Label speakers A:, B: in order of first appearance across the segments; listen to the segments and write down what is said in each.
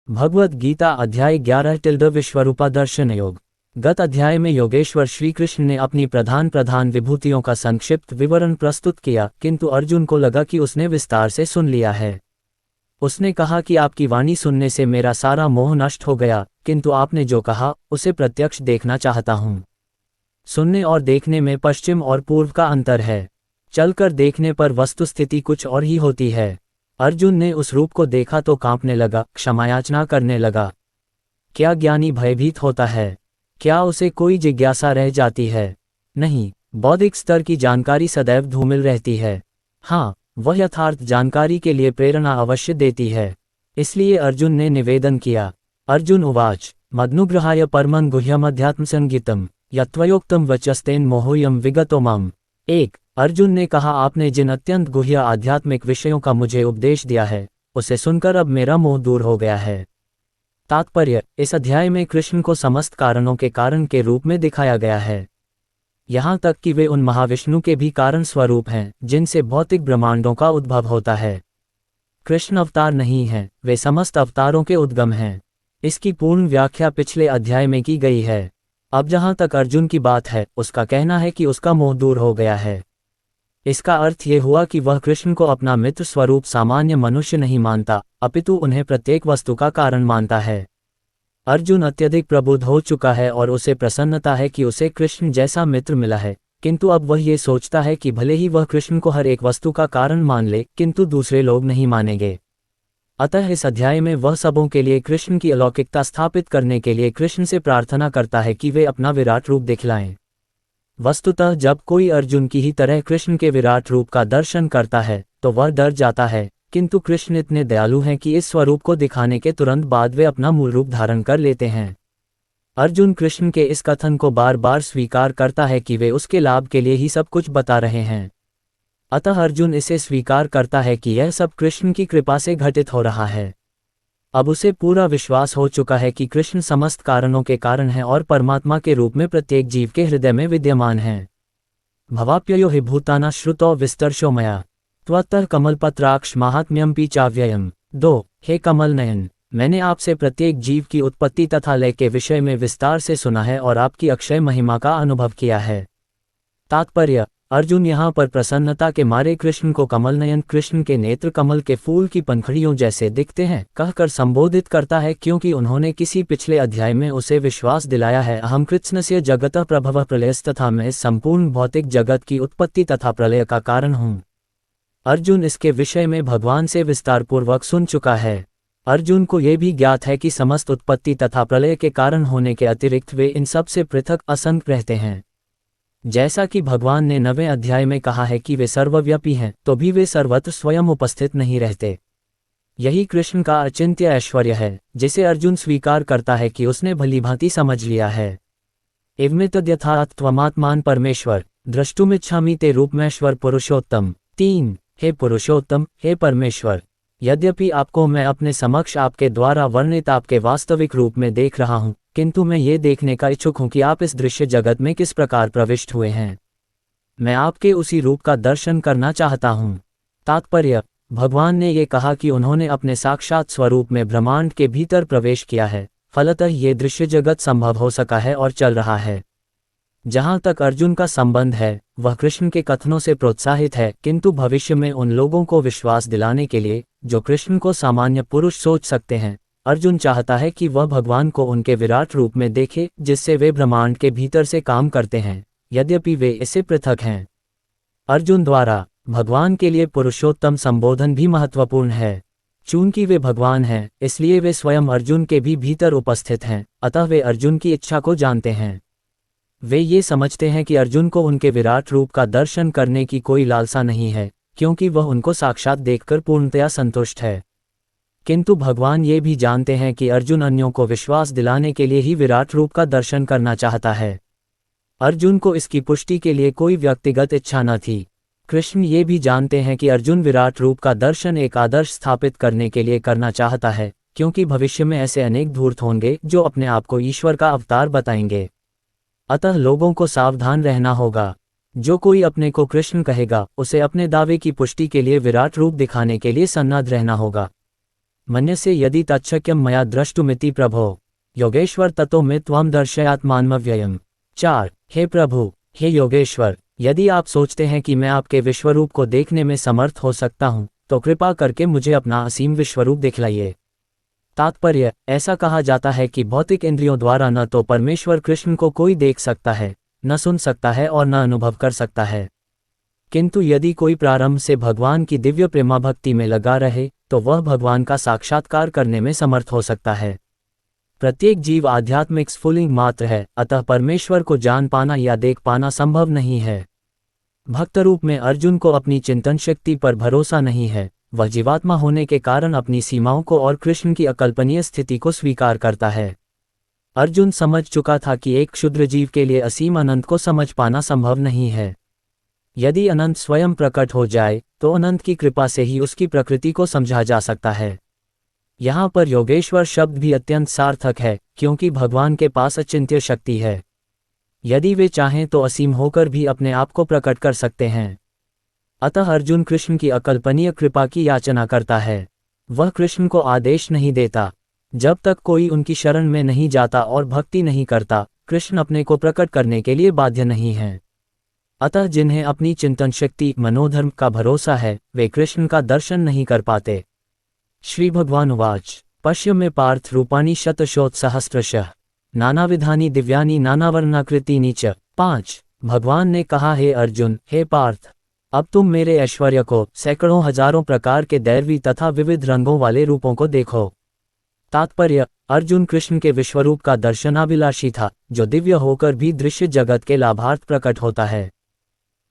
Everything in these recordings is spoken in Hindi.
A: भगवद गीता अध्याय 11 विश्वरूपा दर्शन योग। गत अध्याय में योगेश्वर श्री कृष्ण ने अपनी प्रधान विभूतियों का संक्षिप्त विवरण प्रस्तुत किया, किंतु अर्जुन को लगा कि उसने विस्तार से सुन लिया है। उसने कहा कि आपकी वाणी सुनने से मेरा सारा मोह नष्ट हो गया, किंतु आपने जो कहा उसे प्रत्यक्ष देखना चाहता हूँ। सुनने और देखने में पश्चिम और पूर्व का अंतर है। चलकर देखने पर वस्तुस्थिति कुछ और ही होती है। अर्जुन ने उस रूप को देखा तो कांपने लगा, क्षमायाचना करने लगा। क्या ज्ञानी भयभीत होता है? क्या उसे कोई जिज्ञासा रह जाती है? नहीं, बौद्धिक स्तर की जानकारी सदैव धूमिल रहती है। हाँ, वह यथार्थ जानकारी के लिए प्रेरणा अवश्य देती है। इसलिए अर्जुन ने निवेदन किया। अर्जुन उवाच मद्नुग्रहाय परमं गुह्यमध्यात्म संगीतम यत्त्वयोक्तम वचस्तेन मोहोयम विगतो माम। 1। अर्जुन ने कहा, आपने जिन अत्यंत गुह्य आध्यात्मिक विषयों का मुझे उपदेश दिया है उसे सुनकर अब मेरा मोह दूर हो गया है। तात्पर्य: इस अध्याय में कृष्ण को समस्त कारणों के कारण के रूप में दिखाया गया है। यहाँ तक कि वे उन महाविष्णु के भी कारण स्वरूप हैं जिनसे भौतिक ब्रह्मांडों का उद्भव होता है। कृष्ण अवतार नहीं हैं, वे समस्त अवतारों के उद्गम हैं। इसकी पूर्ण व्याख्या पिछले अध्याय में की गई है। अब जहाँ तक अर्जुन की बात है, उसका कहना है कि उसका मोह दूर हो गया है। इसका अर्थ ये हुआ कि वह कृष्ण को अपना मित्र स्वरूप सामान्य मनुष्य नहीं मानता, अपितु उन्हें प्रत्येक वस्तु का कारण मानता है। अर्जुन अत्यधिक प्रबुद्ध हो चुका है और उसे प्रसन्नता है कि उसे कृष्ण जैसा मित्र मिला है, किंतु अब वह ये सोचता है कि भले ही वह कृष्ण को हर एक वस्तु का कारण मान ले, किंतु दूसरे लोग नहीं मानेंगे। अतः इस अध्याय में वह सबों के लिए कृष्ण की अलौकिकता स्थापित करने के लिए कृष्ण से प्रार्थना करता है कि वे अपना विराट रूप दिखलाएं। वस्तुतः जब कोई अर्जुन की ही तरह कृष्ण के विराट रूप का दर्शन करता है तो वह डर जाता है, किंतु कृष्ण इतने दयालु हैं कि इस स्वरूप को दिखाने के तुरंत बाद वे अपना मूल रूप धारण कर लेते हैं। अर्जुन कृष्ण के इस कथन को बार बार स्वीकार करता है कि वे उसके लाभ के लिए ही सब कुछ बता रहे हैं। अतः अर्जुन इसे स्वीकार करता है कि यह सब कृष्ण की कृपा से घटित हो रहा है। अब उसे पूरा विश्वास हो चुका है कि कृष्ण समस्त कारणों के कारण हैं और परमात्मा के रूप में प्रत्येक जीव के हृदय में विद्यमान हैं। भवाप्ययो हि भूताना श्रुतो विस्तर्शो मया त्वत्तः कमलपत्राक्ष माहात्म्यं चाव्ययम्। 2। हे कमल नयन, मैंने आपसे प्रत्येक जीव की उत्पत्ति तथा लय के विषय में विस्तार से सुना है और आपकी अक्षय महिमा का अनुभव किया है। तात्पर्य: अर्जुन यहाँ पर प्रसन्नता के मारे कृष्ण को कमल नयन, कृष्ण के नेत्र कमल के फूल की पंखड़ियों जैसे दिखते हैं, कहकर संबोधित करता है, क्योंकि उन्होंने किसी पिछले अध्याय में उसे विश्वास दिलाया है अहम कृत्स्नस्य जगतः प्रभवः प्रलयस्तथा मैं संपूर्ण भौतिक जगत की उत्पत्ति तथा प्रलय का कारण हूँ। अर्जुन इसके विषय में भगवान से विस्तारपूर्वक सुन चुका है। अर्जुन को यह भी ज्ञात है कि समस्त उत्पत्ति तथा प्रलय के कारण होने के अतिरिक्त वे इन सब से पृथक असंख्य रहते हैं। जैसा कि भगवान ने 9वें अध्याय में कहा है कि वे सर्वव्यापी हैं, तो भी वे सर्वत्र स्वयं उपस्थित नहीं रहते। यही कृष्ण का अचिंत्य ऐश्वर्य है, जिसे अर्जुन स्वीकार करता है कि उसने भलीभांति समझ लिया है। एवमेतद्यथात्वमात्मान परमेश्वर द्रष्टुमिच्छामि ते रूपमेश्वर पुरुषोत्तम। 3। हे पुरुषोत्तम, हे परमेश्वर, यद्यपि आपको मैं अपने समक्ष आपके द्वारा वर्णित आपके वास्तविक रूप में देख रहा हूँ, किंतु मैं ये देखने का इच्छुक हूँ कि आप इस दृश्य जगत में किस प्रकार प्रविष्ट हुए हैं। मैं आपके उसी रूप का दर्शन करना चाहता हूँ। तात्पर्य: भगवान ने ये कहा कि उन्होंने अपने साक्षात स्वरूप में ब्रह्मांड के भीतर प्रवेश किया है, फलतः ये दृश्य जगत संभव हो सका है और चल रहा है। जहाँ तक अर्जुन का संबंध है, वह कृष्ण के कथनों से प्रोत्साहित है, किंतु भविष्य में उन लोगों को विश्वास दिलाने के लिए जो कृष्ण को सामान्य पुरुष सोच सकते हैं, अर्जुन चाहता है कि वह भगवान को उनके विराट रूप में देखे, जिससे वे ब्रह्मांड के भीतर से काम करते हैं, यद्यपि वे इससे पृथक हैं। अर्जुन द्वारा भगवान के लिए पुरुषोत्तम संबोधन भी महत्वपूर्ण है। चूंकि वे भगवान हैं, इसलिए वे स्वयं अर्जुन के भी भीतर उपस्थित हैं, अतः वे अर्जुन की इच्छा को जानते हैं। वे ये समझते हैं कि अर्जुन को उनके विराट रूप का दर्शन करने की कोई लालसा नहीं है, क्योंकि वह उनको साक्षात देखकर पूर्णतया संतुष्ट है। किंतु भगवान ये भी जानते हैं कि अर्जुन अन्यों को विश्वास दिलाने के लिए ही विराट रूप का दर्शन करना चाहता है। अर्जुन को इसकी पुष्टि के लिए कोई व्यक्तिगत इच्छा न थी। कृष्ण ये भी जानते हैं कि अर्जुन विराट रूप का दर्शन एक आदर्श स्थापित करने के लिए करना चाहता है, क्योंकि भविष्य में ऐसे अनेक धूर्त होंगे जो अपने आप को ईश्वर का अवतार बताएंगे। अतः लोगों को सावधान रहना होगा। जो कोई अपने को कृष्ण कहेगा, उसे अपने दावे की पुष्टि के लिए विराट रूप दिखाने के लिए सन्नद्ध रहना होगा। मन्यसे यदि तच्छक्यं मया द्रष्टुमिति प्रभो योगेश्वर ततो मे त्वं दर्शयात्मानमव्ययम्। 4 हे प्रभु, हे योगेश्वर, यदि आप सोचते हैं कि मैं आपके विश्वरूप को देखने में समर्थ हो सकता हूँ, तो कृपा करके मुझे अपना असीम विश्वरूप दिखलाइए। तात्पर्य, ऐसा कहा जाता है कि भौतिक इंद्रियों द्वारा न तो परमेश्वर कृष्ण को कोई देख सकता है, न सुन सकता है और न अनुभव कर सकता है। किंतु यदि कोई प्रारंभ से भगवान की दिव्य प्रेमा भक्ति में लगा रहे, तो वह भगवान का साक्षात्कार करने में समर्थ हो सकता है। प्रत्येक जीव आध्यात्मिक स्फुलिंग मात्र है, अतः परमेश्वर को जान पाना या देख पाना संभव नहीं है। भक्त रूप में अर्जुन को अपनी चिंतन शक्ति पर भरोसा नहीं है, वह जीवात्मा होने के कारण अपनी सीमाओं को और कृष्ण की अकल्पनीय स्थिति को स्वीकार करता है। अर्जुन समझ चुका था कि एक क्षुद्र जीव के लिए असीम अनंत को समझ पाना संभव नहीं है। यदि अनंत स्वयं प्रकट हो जाए, तो अनंत की कृपा से ही उसकी प्रकृति को समझा जा सकता है। यहाँ पर योगेश्वर शब्द भी अत्यंत सार्थक है, क्योंकि भगवान के पास अचिंत्य शक्ति है। यदि वे चाहें तो असीम होकर भी अपने आप को प्रकट कर सकते हैं। अतः अर्जुन कृष्ण की अकल्पनीय कृपा की याचना करता है। वह कृष्ण को आदेश नहीं देता। जब तक कोई उनकी शरण में नहीं जाता और भक्ति नहीं करता, कृष्ण अपने को प्रकट करने के लिए बाध्य नहीं हैं। अतः जिन्हें अपनी चिंतन शक्ति मनोधर्म का भरोसा है, वे कृष्ण का दर्शन नहीं कर पाते। श्री भगवान उवाच पश्य मे पार्थ रूपाणि शतशोत्सहस्रशः नानाविधानि दिव्यानि नानावर्णाकृतीनि च। 5 भगवान ने कहा, हे अर्जुन, हे पार्थ, अब तुम मेरे ऐश्वर्य को, सैकड़ों हजारों प्रकार के दैवी तथा विविध रंगों वाले रूपों को देखो। तात्पर्य, अर्जुन कृष्ण के विश्वरूप का दर्शनाभिलाषी था, जो दिव्य होकर भी दृश्य जगत के लाभार्थ प्रकट होता है।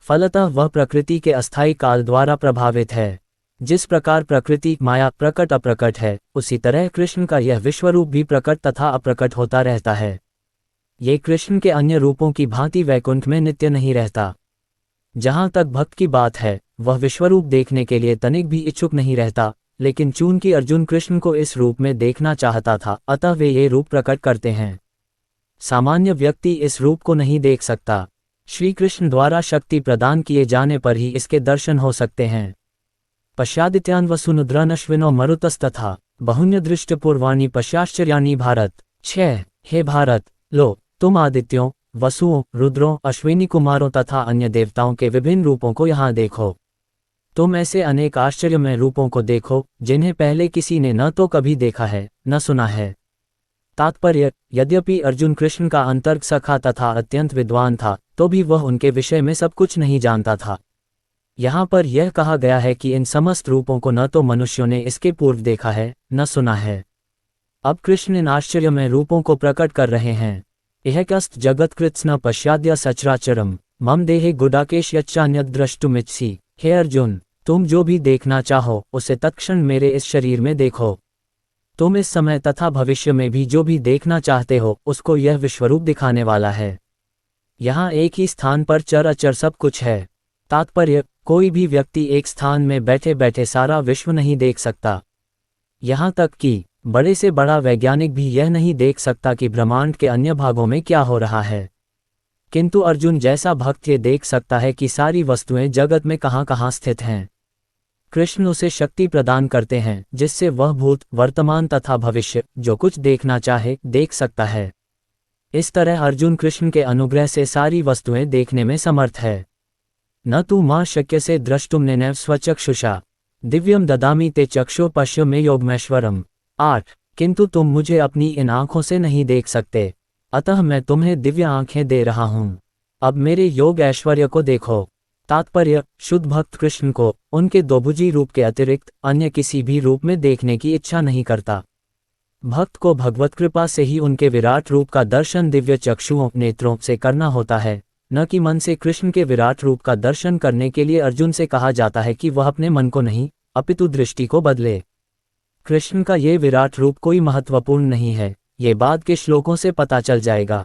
A: फलतः वह प्रकृति के अस्थायी काल द्वारा प्रभावित है। जिस प्रकार प्रकृति माया प्रकट अप्रकट है, उसी तरह कृष्ण का यह विश्वरूप भी प्रकट तथा अप्रकट होता रहता है। ये कृष्ण के अन्य रूपों की भांति वैकुंठ में नित्य नहीं रहता। जहाँ तक भक्त की बात है, वह विश्वरूप देखने के लिए तनिक भी इच्छुक नहीं रहता, लेकिन चूंकि अर्जुन कृष्ण को इस रूप में देखना चाहता था, अतः वे ये रूप प्रकट करते हैं। सामान्य व्यक्ति इस रूप को नहीं देख सकता। श्री कृष्ण द्वारा शक्ति प्रदान किए जाने पर ही इसके दर्शन हो सकते हैं। पश्चादित्यान् वसुनुद्रानश्विनो मरुतस्तथा बहुन्य दृष्ट पूर्वाणि पश्चाश्चर्याणि भारत। 6 हे भारत, लो, तुम आदित्यों, वसुओं, रुद्रों, अश्विनी कुमारों तथा अन्य देवताओं के विभिन्न रूपों को यहाँ देखो। तुम ऐसे अनेक आश्चर्यमय रूपों को देखो, जिन्हें पहले किसी ने न तो कभी देखा है, न सुना है। तात्पर्य, यद्यपि अर्जुन कृष्ण का अंतर्क सखा तथा अत्यंत विद्वान था, तो भी वह उनके विषय में सब कुछ नहीं जानता था। यहाँ पर यह कहा गया है कि इन समस्त रूपों को न तो मनुष्यों ने इसके पूर्व देखा है, न सुना है। अब कृष्ण इन आश्चर्यमय रूपों को प्रकट कर रहे हैं। यह कस्त जगत्कृत्स्न पश्चाद्य सचराचरम मम देहे गुडाकेश यच्चान्यद् द्रष्टुमिच्छसि। हे अर्जुन, तुम जो भी देखना चाहो, उसे तत्क्षण मेरे इस शरीर में देखो। तुम इस समय तथा भविष्य में भी जो भी देखना चाहते हो, उसको यह विश्वरूप दिखाने वाला है। यहाँ एक ही स्थान पर चर अचर सब कुछ है। तात्पर्य, कोई भी व्यक्ति एक स्थान में बैठे बैठे सारा विश्व नहीं देख सकता। यहाँ तक कि बड़े से बड़ा वैज्ञानिक भी यह नहीं देख सकता कि ब्रह्मांड के अन्य भागों में क्या हो रहा है। किंतु अर्जुन जैसा भक्त ये देख सकता है कि सारी वस्तुएं जगत में कहाँ कहाँ स्थित हैं। कृष्ण उसे शक्ति प्रदान करते हैं, जिससे वह भूत, वर्तमान तथा भविष्य जो कुछ देखना चाहे, देख सकता है। इस तरह अर्जुन कृष्ण के अनुग्रह से सारी वस्तुएं देखने में समर्थ है। न तू मां शक्यसे द्रष्टुम नेनैव स्वचक्षुषा दिव्यम ददामि ते चक्षु पश्य मे योगमैश्वरम। 8 किंतु तुम मुझे अपनी इन आँखों से नहीं देख सकते, अतः मैं तुम्हें दिव्य आँखें दे रहा हूँ। अब मेरे योग ऐश्वर्य को देखो। तात्पर्य, शुद्ध भक्त कृष्ण को उनके दोभुजी रूप के अतिरिक्त अन्य किसी भी रूप में देखने की इच्छा नहीं करता। भक्त को भगवत कृपा से ही उनके विराट रूप का दर्शन दिव्य चक्षुओं नेत्रों से करना होता है, न कि मन से। कृष्ण के विराट रूप का दर्शन करने के लिए अर्जुन से कहा जाता है कि वह अपने मन को नहीं, अपितु दृष्टि को बदले। कृष्ण का ये विराट रूप कोई महत्वपूर्ण नहीं है, ये बाद के श्लोकों से पता चल जाएगा।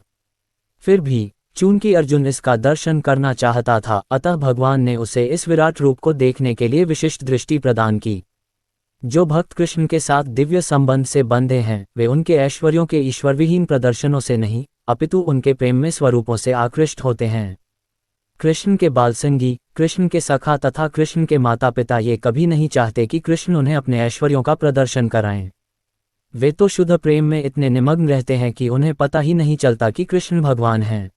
A: फिर भी चूंकि अर्जुन इसका दर्शन करना चाहता था, अतः भगवान ने उसे इस विराट रूप को देखने के लिए विशिष्ट दृष्टि प्रदान की। जो भक्त कृष्ण के साथ दिव्य संबंध से बंधे हैं, वे उनके ऐश्वर्यों के ईश्वरविहीन प्रदर्शनों से नहीं, अपितु उनके प्रेम में स्वरूपों से आकृष्ट होते हैं। कृष्ण के बालसंगी, कृष्ण के सखा तथा कृष्ण के माता पिता ये कभी नहीं चाहते कि कृष्ण उन्हें अपने ऐश्वर्यों का प्रदर्शन कराएं। वे तो शुद्ध प्रेम में इतने निमग्न रहते हैं कि उन्हें पता ही नहीं चलता कि कृष्ण भगवान हैं।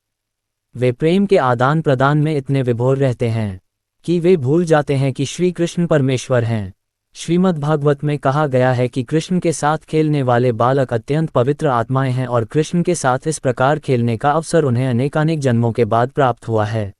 A: वे प्रेम के आदान प्रदान में इतने विभोर रहते हैं कि वे भूल जाते हैं कि श्री कृष्ण परमेश्वर हैं। श्रीमद् भागवत में कहा गया है कि कृष्ण के साथ खेलने वाले बालक अत्यंत पवित्र आत्माएं हैं और कृष्ण के साथ इस प्रकार खेलने का अवसर उन्हें अनेकानेक जन्मों के बाद प्राप्त हुआ है।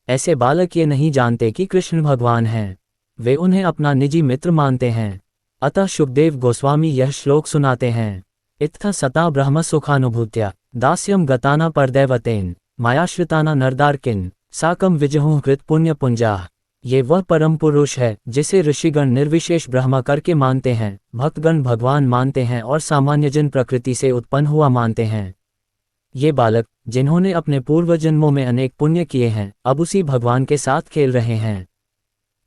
A: ऐसे बालक ये नहीं जानते कि कृष्ण भगवान हैं, वे उन्हें अपना निजी मित्र मानते हैं। अतः शुकदेव गोस्वामी यह श्लोक सुनाते हैं। इत्थ सता ब्रह्म सुखानुभूत्या दास्यम गताना परदैवतेन मायाश्रिताना नरदार्किन साकम विजहुः कृत पुण्य पुंजाः। ये वह परम पुरुष है जिसे ऋषिगण निर्विशेष ब्रह्म करके मानते हैं, भक्तगण भगवान मानते हैं और सामान्य जन प्रकृति से उत्पन्न हुआ मानते हैं। ये बालक जिन्होंने अपने पूर्व जन्मों में अनेक पुण्य किए हैं, अब उसी भगवान के साथ खेल रहे हैं।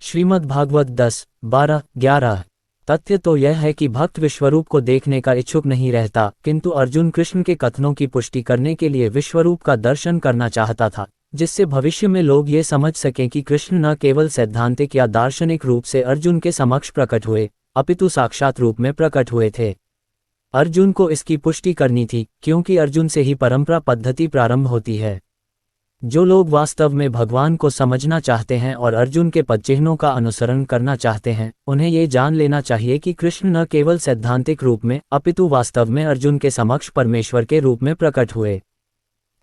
A: श्रीमद् भागवत 10:12-11। तथ्य तो यह है कि भक्त विश्वरूप को देखने का इच्छुक नहीं रहता, किंतु अर्जुन कृष्ण के कथनों की पुष्टि करने के लिए विश्वरूप का दर्शन करना चाहता था, जिससे भविष्य में लोग ये समझ सकें कि कृष्ण न केवल सैद्धांतिक या दार्शनिक रूप से अर्जुन के समक्ष प्रकट हुए, अपितु साक्षात रूप में प्रकट हुए थे। अर्जुन को इसकी पुष्टि करनी थी, क्योंकि अर्जुन से ही परंपरा पद्धति प्रारंभ होती है। जो लोग वास्तव में भगवान को समझना चाहते हैं और अर्जुन के पदचिह्नों का अनुसरण करना चाहते हैं, उन्हें ये जान लेना चाहिए कि कृष्ण न केवल सैद्धांतिक रूप में, अपितु वास्तव में अर्जुन के समक्ष परमेश्वर के रूप में प्रकट हुए।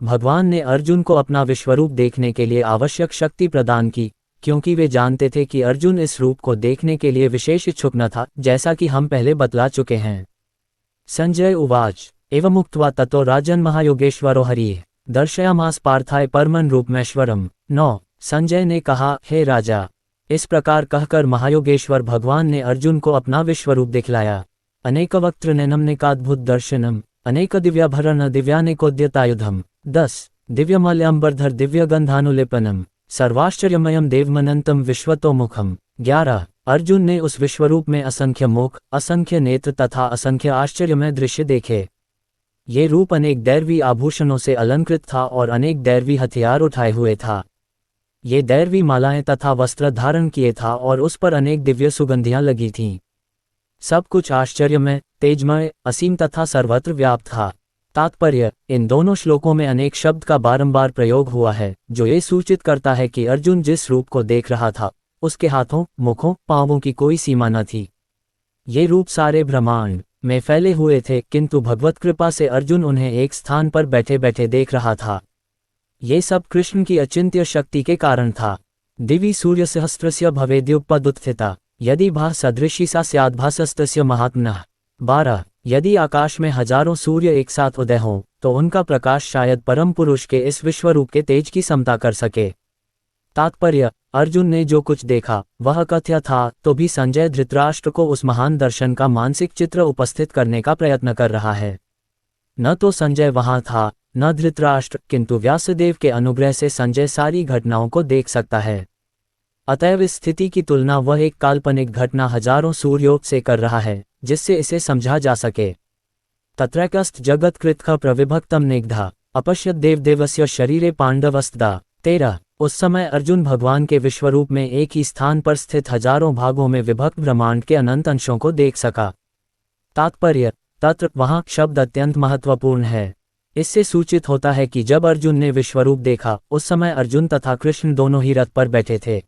A: भगवान ने अर्जुन को अपना विश्वरूप देखने के लिए आवश्यक शक्ति प्रदान की, क्योंकि वे जानते थे कि अर्जुन इस रूप को देखने के लिए विशेष इच्छुक न था, जैसा कि हम पहले बतला चुके हैं। संजय उवाच एवमुक्त्वा ततो राजन् महायोगेश्वरो हरिः दर्शयामास पार्थाय परमं रूपमेश्वरम्। 9। संजय ने कहा, हे राजा, इस प्रकार कहकर महायोगेश्वर भगवान ने अर्जुन को अपना विश्वरूप दिखलाया। अनेकवक्त्र नैनमनिकाद्भुत दर्शनम अनेक दिव्याभरण दिव्यानेकोद्यतायुधम। 10। दिव्यमाल्यांबरधर दिव्यगंधानुलेपनम सर्वाश्चर्यमयम देवमनंतम विश्वतोमुखम। 11। अर्जुन ने उस विश्वरूप में असंख्य मुख, असंख्य नेत्र तथा असंख्य आश्चर्यमय दृश्य देखे। ये रूप अनेक दैवी आभूषणों से अलंकृत था और अनेक दैवी हथियार उठाए हुए था। ये दैवी मालाएं तथा वस्त्र धारण किए था और उस पर अनेक दिव्य सुगंधियां लगी थीं। सब कुछ आश्चर्यमय, तेजमय, असीम तथा सर्वत्र व्याप्त था। तात्पर्य: इन दोनों श्लोकों में अनेक शब्द का बारंबार प्रयोग हुआ है, जो ये सूचित करता है कि अर्जुन जिस रूप को देख रहा था, उसके हाथों, मुखों, पांवों की कोई सीमा न थी। ये रूप सारे ब्रह्मांड में फैले हुए थे, किंतु भगवत कृपा से अर्जुन उन्हें एक स्थान पर बैठे बैठे देख रहा था। ये सब कृष्ण की अचिंत्य शक्ति के कारण था। दिवि सूर्य सहस्त्रस्य भवेद्युपदुत्थिता यदि भा सदृशी सा स्याद्भासस्तस्य महात्मनः। 12। यदि आकाश में हजारों सूर्य एक साथ उदय हों, तो उनका प्रकाश शायद परम पुरुष के इस विश्वरूप के तेज की समता कर सके। तात्पर्य: अर्जुन ने जो कुछ देखा वह कथ्य था, तो भी संजय धृतराष्ट्र को उस महान दर्शन का मानसिक चित्र उपस्थित करने का प्रयत्न कर रहा है। न तो संजय वहां था, न धृतराष्ट्र, किंतु व्यासदेव के अनुग्रह से संजय सारी घटनाओं को देख सकता है। अतएव इस स्थिति की तुलना वह एक काल्पनिक घटना हजारों सूर्यों से कर रहा है, जिससे इसे समझा जा सके। तत्रैकस्थ जगत्कृतः प्रविभक्तम निग्धा अपश्यत देवदेवस्य शरीरे पांडवस्तदा। 13। उस समय अर्जुन भगवान के विश्वरूप में एक ही स्थान पर स्थित हजारों भागों में विभक्त ब्रह्मांड के अनंत अंशों को देख सका। तात्पर्य: तत्र वहाँ शब्द अत्यंत महत्वपूर्ण है। इससे सूचित होता है कि जब अर्जुन ने विश्वरूप देखा, उस समय अर्जुन तथा कृष्ण दोनों ही रथ पर बैठे थे।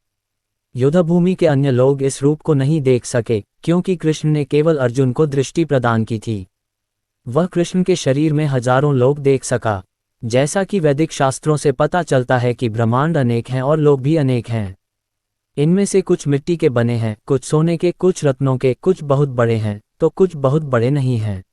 A: युद्धभूमि के अन्य लोग इस रूप को नहीं देख सके, क्योंकि कृष्ण ने केवल अर्जुन को दृष्टि प्रदान की थी। वह कृष्ण के शरीर में हजारों लोग देख सका। जैसा कि वैदिक शास्त्रों से पता चलता है कि ब्रह्मांड अनेक हैं और लोग भी अनेक हैं। इनमें से कुछ मिट्टी के बने हैं, कुछ सोने के, कुछ रत्नों के, कुछ बहुत बड़े हैं, तो कुछ बहुत बड़े नहीं हैं।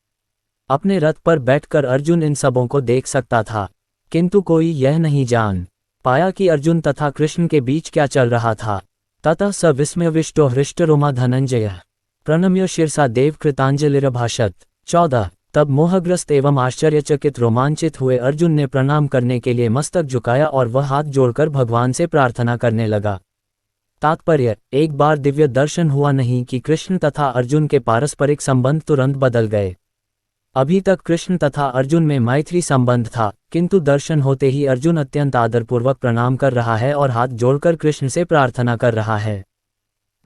A: अपने रथ पर बैठकर अर्जुन इन सबों को देख सकता था, किंतु कोई यह नहीं जान पाया कि अर्जुन तथा कृष्ण के बीच क्या चल रहा था। ततः स विस्मयविष्टो हृष्टरोमा धनंजयः प्रणम्य शिरसा देव कृतांजलिरभाषत। 14। तब मोहग्रस्त एवं आश्चर्यचकित रोमांचित हुए अर्जुन ने प्रणाम करने के लिए मस्तक झुकाया और वह हाथ जोड़कर भगवान से प्रार्थना करने लगा। तात्पर्य: एक बार दिव्य दर्शन हुआ नहीं कि कृष्ण तथा अर्जुन के पारस्परिक संबंध तुरंत बदल गए। अभी तक कृष्ण तथा अर्जुन में मैत्री संबंध था, किंतु दर्शन होते ही अर्जुन अत्यंत आदरपूर्वक प्रणाम कर रहा है और हाथ जोड़कर कृष्ण से प्रार्थना कर रहा है।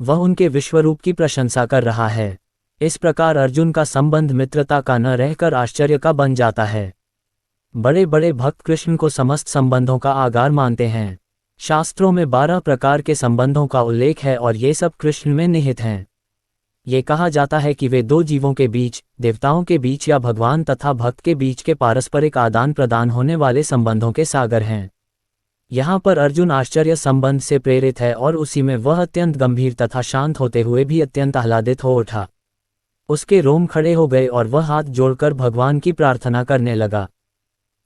A: वह उनके विश्वरूप की प्रशंसा कर रहा है। इस प्रकार अर्जुन का संबंध मित्रता का न रहकर आश्चर्य का बन जाता है। बड़े बड़े भक्त कृष्ण को समस्त संबंधों का आधार मानते हैं। शास्त्रों में 12 प्रकार के संबंधों का उल्लेख है और ये सब कृष्ण में निहित हैं। ये कहा जाता है कि वे दो जीवों के बीच, देवताओं के बीच या भगवान तथा भक्त के बीच के पारस्परिक आदान प्रदान होने वाले संबंधों के सागर हैं। यहाँ पर अर्जुन आश्चर्य संबंध से प्रेरित है और उसी में वह अत्यंत गंभीर तथा शांत होते हुए भी अत्यंत आह्लादित हो उठा। उसके रोम खड़े हो गए और वह हाथ जोड़कर भगवान की प्रार्थना करने लगा।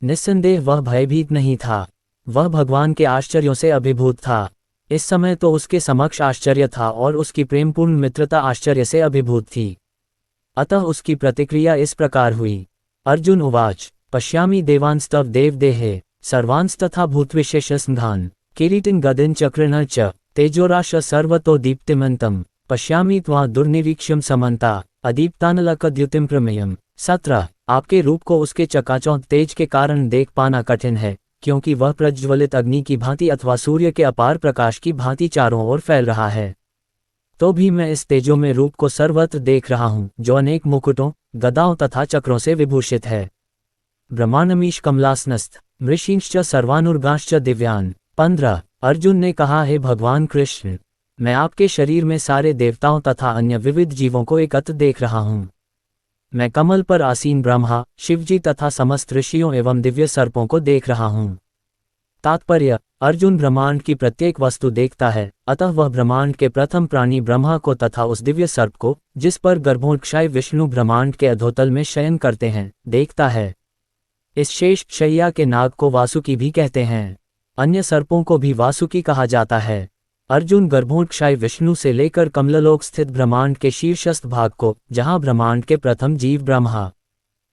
A: निस्संदेह वह भयभीत नहीं था, वह भगवान के आश्चर्यों से अभिभूत था। इस समय तो उसके समक्ष आश्चर्य था और उसकी प्रेमपूर्ण मित्रता आश्चर्य से अभिभूत थी। अतः उसकी प्रतिक्रिया इस प्रकार हुई। अर्जुन उवाच पश्यामि देवांस्तव देवदेहे सर्वांस्तथा भूतविशेषसंघान किरीटिन गदिन चक्रिण च तेजोराश सर्वतो दीप्तिमंतम पश्यामि त्वा दुर्निरीक्ष्यम समन्ता अदीप्तानलकद्युतिम प्रमेयम। 17 आपके रूप को उसके चकाचौंध तेज के कारण देख पाना कठिन है, क्योंकि वह प्रज्वलित अग्नि की भांति अथवा सूर्य के अपार प्रकाश की भांति चारों ओर फैल रहा है। तो भी मैं इस तेजो में रूप को सर्वत्र देख रहा हूँ, जो अनेक मुकुटों, गदाओं तथा चक्रों से विभूषित है। ब्रह्मांडमीश कमलासनस्थ मृषींश्च सर्वानुर्गांश्च दिव्यान। 15 अर्जुन ने कहा, हे भगवान कृष्ण, मैं आपके शरीर में सारे देवताओं तथा अन्य विविध जीवों को एकत्र देख रहा हूँ। मैं कमल पर आसीन ब्रह्मा, शिवजी तथा समस्त ऋषियों एवं दिव्य सर्पों को देख रहा हूँ। तात्पर्य: अर्जुन ब्रह्मांड की प्रत्येक वस्तु देखता है, अतः वह ब्रह्मांड के प्रथम प्राणी ब्रह्मा को तथा उस दिव्य सर्प को, जिस पर गर्भोत्क्षाय विष्णु ब्रह्मांड के अधोतल में शयन करते हैं, देखता है। इस शेष शैया के नाग को वासुकी भी कहते हैं। अन्य सर्पों को भी वासुकी कहा जाता है। अर्जुन गर्भोत्क्षाय विष्णु से लेकर कमललोक स्थित ब्रह्मांड के शीर्षस्थ भाग को, जहां ब्रह्मांड के प्रथम जीव ब्रह्मा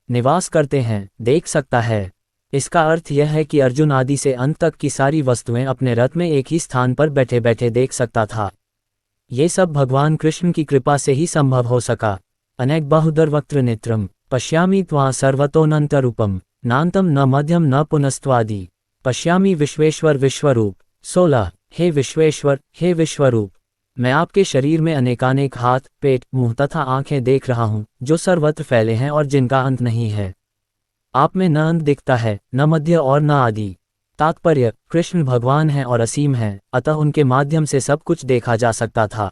A: निवास करते हैं, देख सकता है। इसका अर्थ यह है कि अर्जुन आदि से अंत तक की सारी वस्तुएं अपने रथ में एक ही स्थान पर बैठे बैठे देख सकता था। ये सब भगवान कृष्ण की कृपा से ही संभव हो सका। अनेक बहुदरवक्त्र नेत्रम पश्यामि त्वां सर्वतोऽनन्तरूपम नान्तम न मध्यम न पुनस्त्वादि पश्यामि विश्वेश्वर विश्वरूप। 16 हे विश्वेश्वर, हे विश्वरूप, मैं आपके शरीर में अनेकानेक हाथ, पेट, मुंह तथा आंखें देख रहा हूँ, जो सर्वत्र फैले हैं और जिनका अंत नहीं है। आप में न अंत दिखता है, न मध्य और न आदि। तात्पर्य: कृष्ण भगवान हैं और असीम हैं, अतः उनके माध्यम से सब कुछ देखा जा सकता था।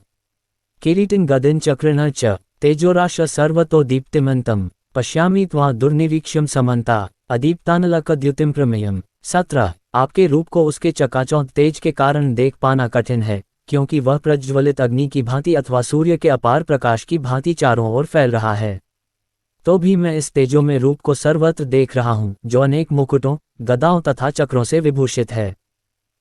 A: किरीटिन गदिन चक्रिण च तेजोराश सर्वतो दीप्तिमंतम पश्यामि त्वां दुर्निरीक्ष्यम समन्ता अदीप्तानलकद्युतिम प्रमेयम। 17 आपके रूप को उसके चकाचौंध तेज के कारण देख पाना कठिन है, क्योंकि वह प्रज्वलित अग्नि की भांति अथवा सूर्य के अपार प्रकाश की भांति चारों ओर फैल रहा है। तो भी मैं इस तेजो में रूप को सर्वत्र देख रहा हूँ, जो अनेक मुकुटों, गदाओं तथा चक्रों से विभूषित है।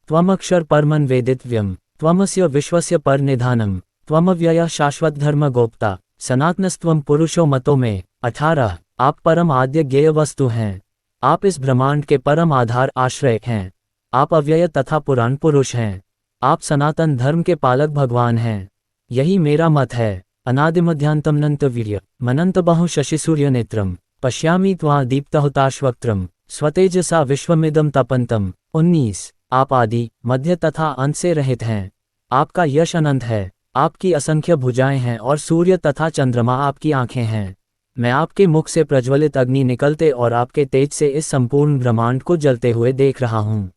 A: त्वमक्षर परमं वेदितव्यम त्वमस्य विश्वस्य परनिधानम त्वमव्ययः शाश्वत धर्म गोप्ता सनातनस्त्वं पुरुषो मतो में। 18 आप परम आद्य ज्ञेय वस्तु हैं। आप इस ब्रह्मांड के परम आधार आश्रय हैं। आप अव्यय तथा पुराण पुरुष हैं। आप सनातन धर्म के पालक भगवान हैं। यही मेरा मत है। अनादिमध्यांतमनंतवीर्य मनंतबाहु शशिसूर्य नेत्रम पश्यामि त्वां दीप्तहुताश्वक्त्रम स्वतेजसा विश्वमिदं तपंतम। 19 आप आदि, मध्य तथा अंत से रहित हैं। आपका यश अनंत है। आपकी असंख्य भुजाएं हैं और सूर्य तथा चंद्रमा आपकी आंखें हैं। मैं आपके मुख से प्रज्वलित अग्नि निकलते और आपके तेज से इस संपूर्ण ब्रह्मांड को जलते हुए देख रहा हूँ।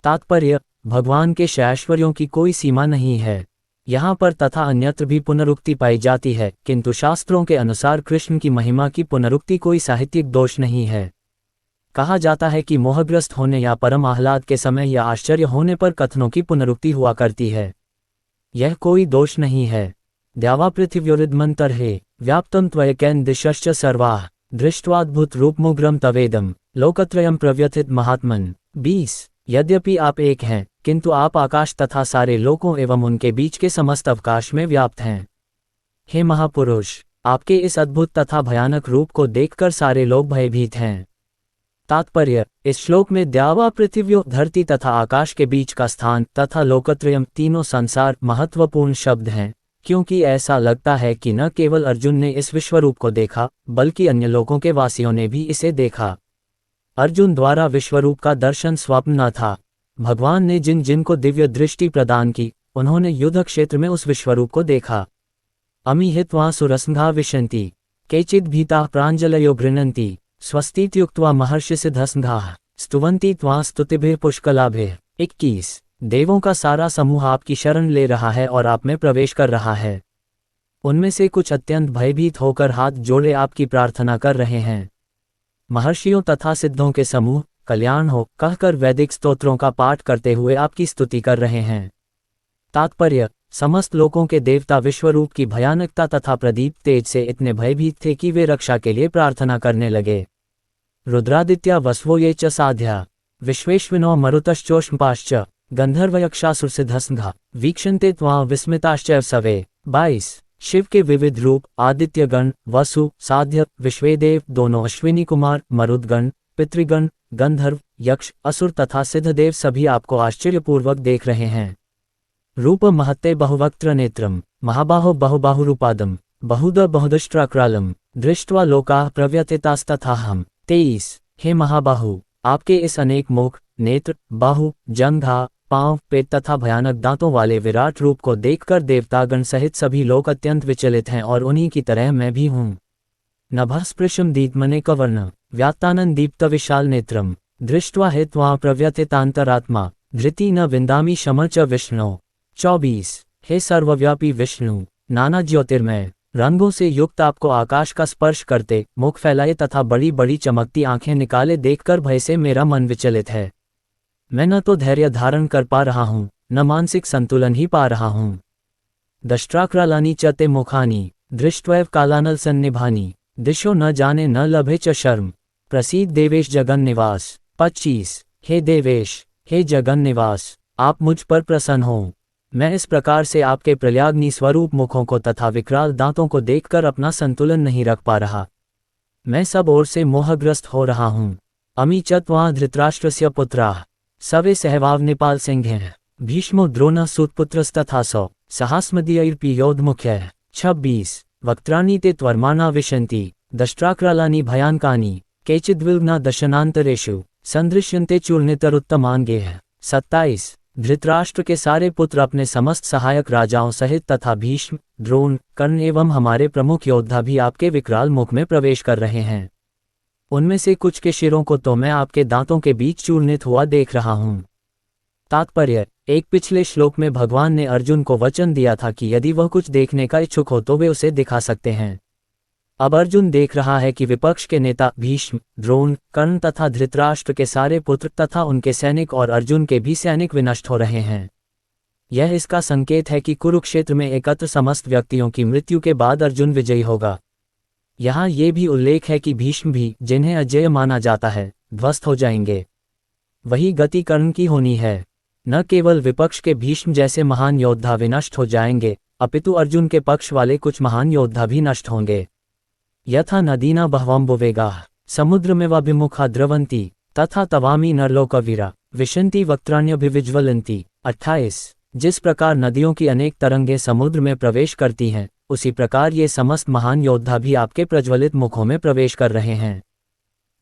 A: तात्पर्य: भगवान के ऐश्वर्यों की कोई सीमा नहीं है। यहाँ पर तथा अन्यत्र भी पुनरुक्ति पाई जाती है, किंतु शास्त्रों के अनुसार कृष्ण की महिमा की पुनरुक्ति कोई साहित्यिक दोष नहीं है। कहा जाता है कि मोहग्रस्त होने या परम आह्लाद के समय या आश्चर्य होने पर कथनों की पुनरुक्ति हुआ करती है। यह कोई दोष नहीं है। द्यावा पृथिव्योरिदमन्तर्हे व्याप्तं त्वयैकेन दिशश्च सर्वाः दृष्ट्वाद्भुत रूपमुग्रं तवेदं लोकत्रयं प्रव्यथित महात्मन्। 20 यद्यपि आप एक हैं, किंतु आप आकाश तथा सारे लोकों एवं उनके बीच के समस्त अवकाश में व्याप्त हैं। हे महापुरुष, आपके इस अद्भुत तथा भयानक रूप को देखकर सारे लोग भयभीत हैं। तात्पर्य: इस श्लोक में द्यावा पृथिव्यो धरती तथा आकाश के बीच का स्थान तथा लोकत्रयम तीनों संसार महत्वपूर्ण शब्द हैं, क्योंकि ऐसा लगता है कि न केवल अर्जुन ने इस विश्वरूप को देखा, बल्कि अन्य लोगों के वासियों ने भी इसे देखा। अर्जुन द्वारा विश्वरूप का दर्शन स्वप्न न था। भगवान ने जिन जिन को दिव्य दृष्टि प्रदान की, उन्होंने युद्ध क्षेत्र में उस विश्वरूप को देखा। अमी हित्वा सुरसंघा विशन्ति केचिद् भीताः प्राञ्जलयो गृह्णन्ति स्वस्तीत्युक्त्वा महर्षिसिद्धसंघाः स्तुवन्ति त्वां स्तुतिभिः पुष्कलाभिः। 21 देवों का सारा समूह आपकी शरण ले रहा है और आप में प्रवेश कर रहा है। उनमें से कुछ अत्यंत भयभीत होकर हाथ जोड़े आपकी प्रार्थना कर रहे हैं। महर्षियों तथा सिद्धों के समूह कल्याण हो कहकर वैदिक स्तोत्रों का पाठ करते हुए आपकी स्तुति कर रहे हैं। तात्पर्य, समस्त लोकों के देवता विश्वरूप की भयानकता तथा प्रदीप तेज से इतने भयभीत थे कि वे रक्षा के लिए प्रार्थना करने लगे। रुद्रादित्या वसवो ये च साध्या विश्वेश्विनो मरुतश्चोष्मपाश्च गंधर्वयक्षासुरसिद्धसंघा वीक्षन्ते त्वां विस्मिताश्चैव सवे। 22 शिव के विविध रूप आदित्यगण, वसु, साध्य, विश्वेदेव दोनों, अश्विनी कुमार, मरुदगण, पितृगण, गंधर्व, यक्ष, असुर तथा सिद्धदेव सभी आपको आश्चर्यपूर्वक देख रहे हैं। रूप महत्ते बहुवक्त्र नेत्रम महाबाहो बहुबाहुरूपादम बहुद बहुदष्ट्राक्रालम दृष्ट्वा लोकाः प्रव्यथितास्तथाहम्। 23 हे महाबाहु, आपके इस अनेक मुख, नेत्र, बाहु, जंघा, पांव, पेट तथा भयानक दांतों वाले विराट रूप को देखकर देवतागण सहित सभी लोग अत्यंत विचलित हैं और उन्हीं की तरह मैं भी हूँ। नभःस्पृशं दीप्तमनेकवर्ण व्यात्तानन दीप्त विशाल नेत्रम दृष्ट्वा हि त्वां प्रव्यथितान्तरात्मा धृति न विन्दामि शम च विष्णो। 24 हे सर्वव्यापी विष्णु, नाना ज्योतिर्मय रंगों से युक्त आपको आकाश का स्पर्श करते, मुख फैलाए तथा बड़ी बड़ी चमकती आंखें निकाले देखकर भय से मेरा मन विचलित है। मैं न तो धैर्य धारण कर पा रहा हूँ, न मानसिक संतुलन ही पा रहा हूँ। दष्ट्राक्रालानि च ते मुखानि दृष्ट्वैव कालानल सन्निभानि दिशो न जाने न लभे च शर्म प्रसीद देवेश जगन निवास। 25 हे देवेश, हे जगन निवास, आप मुझ पर प्रसन्न हो। मैं इस प्रकार से आपके प्रल्याग्नि स्वरूप मुखों को तथा विकराल दांतों को देखकर अपना संतुलन नहीं रख पा रहा। मैं सब ओर से मोहग्रस्त हो रहा हूँ। अमी च त्वां धृतराष्ट्रस्य पुत्राः सवे सहवाव नेपाल सिंह भीष्मो द्रोणः सूतपुत्रस्तथासौ सहास्मदीयैर्पियोधमुख्यः। 26 वक्त्राणि ते त्वर्माणा विशन्ति दष्ट्राक्रालानि भयानकानि केचिद्विघ्ना दशनान्तरेषु सन्दृश्यन्ते चूर्णितरुत्तमाङ्गैः। 27 धृतराष्ट्र के सारे पुत्र अपने समस्त सहायक राजाओं सहित तथा भीष्म, द्रोण, कर्ण एवं हमारे प्रमुख योद्धा भी आपके विकराल मुख में प्रवेश कर रहे हैं। उनमें से कुछ के शिरों को तो मैं आपके दांतों के बीच चूर्णित हुआ देख रहा हूँ। तात्पर्य, एक पिछले श्लोक में भगवान ने अर्जुन को वचन दिया था कि यदि वह कुछ देखने का इच्छुक हो तो वे उसे दिखा सकते हैं। अब अर्जुन देख रहा है कि विपक्ष के नेता भीष्म, द्रोण, कर्ण तथा धृतराष्ट्र के सारे पुत्र तथा उनके सैनिक और अर्जुन के भी सैनिक विनष्ट हो रहे हैं। यह इसका संकेत है कि कुरुक्षेत्र में एकत्र समस्त व्यक्तियों की मृत्यु के बाद अर्जुन विजयी होगा। यहाँ ये भी उल्लेख है कि भीष्म भी, जिन्हें अजेय माना जाता है, ध्वस्त हो जाएंगे। वही गति कर्ण की होनी है। न केवल विपक्ष के भीष्म जैसे महान योद्धा विनष्ट हो जाएंगे, अपितु अर्जुन के पक्ष वाले कुछ महान योद्धा भी नष्ट होंगे। यथा नदीना बह्वम्बुवेगाः समुद्रमेवाभिमुखा द्रवन्ति तथा तवामी नरलोकवीरा विशन्ति वक्त्राण्यभिविज्वलन्ति। 28 जिस प्रकार नदियों की अनेक तरंगें समुद्र में प्रवेश करती हैं, उसी प्रकार ये समस्त महान योद्धा भी आपके प्रज्वलित मुखों में प्रवेश कर रहे हैं।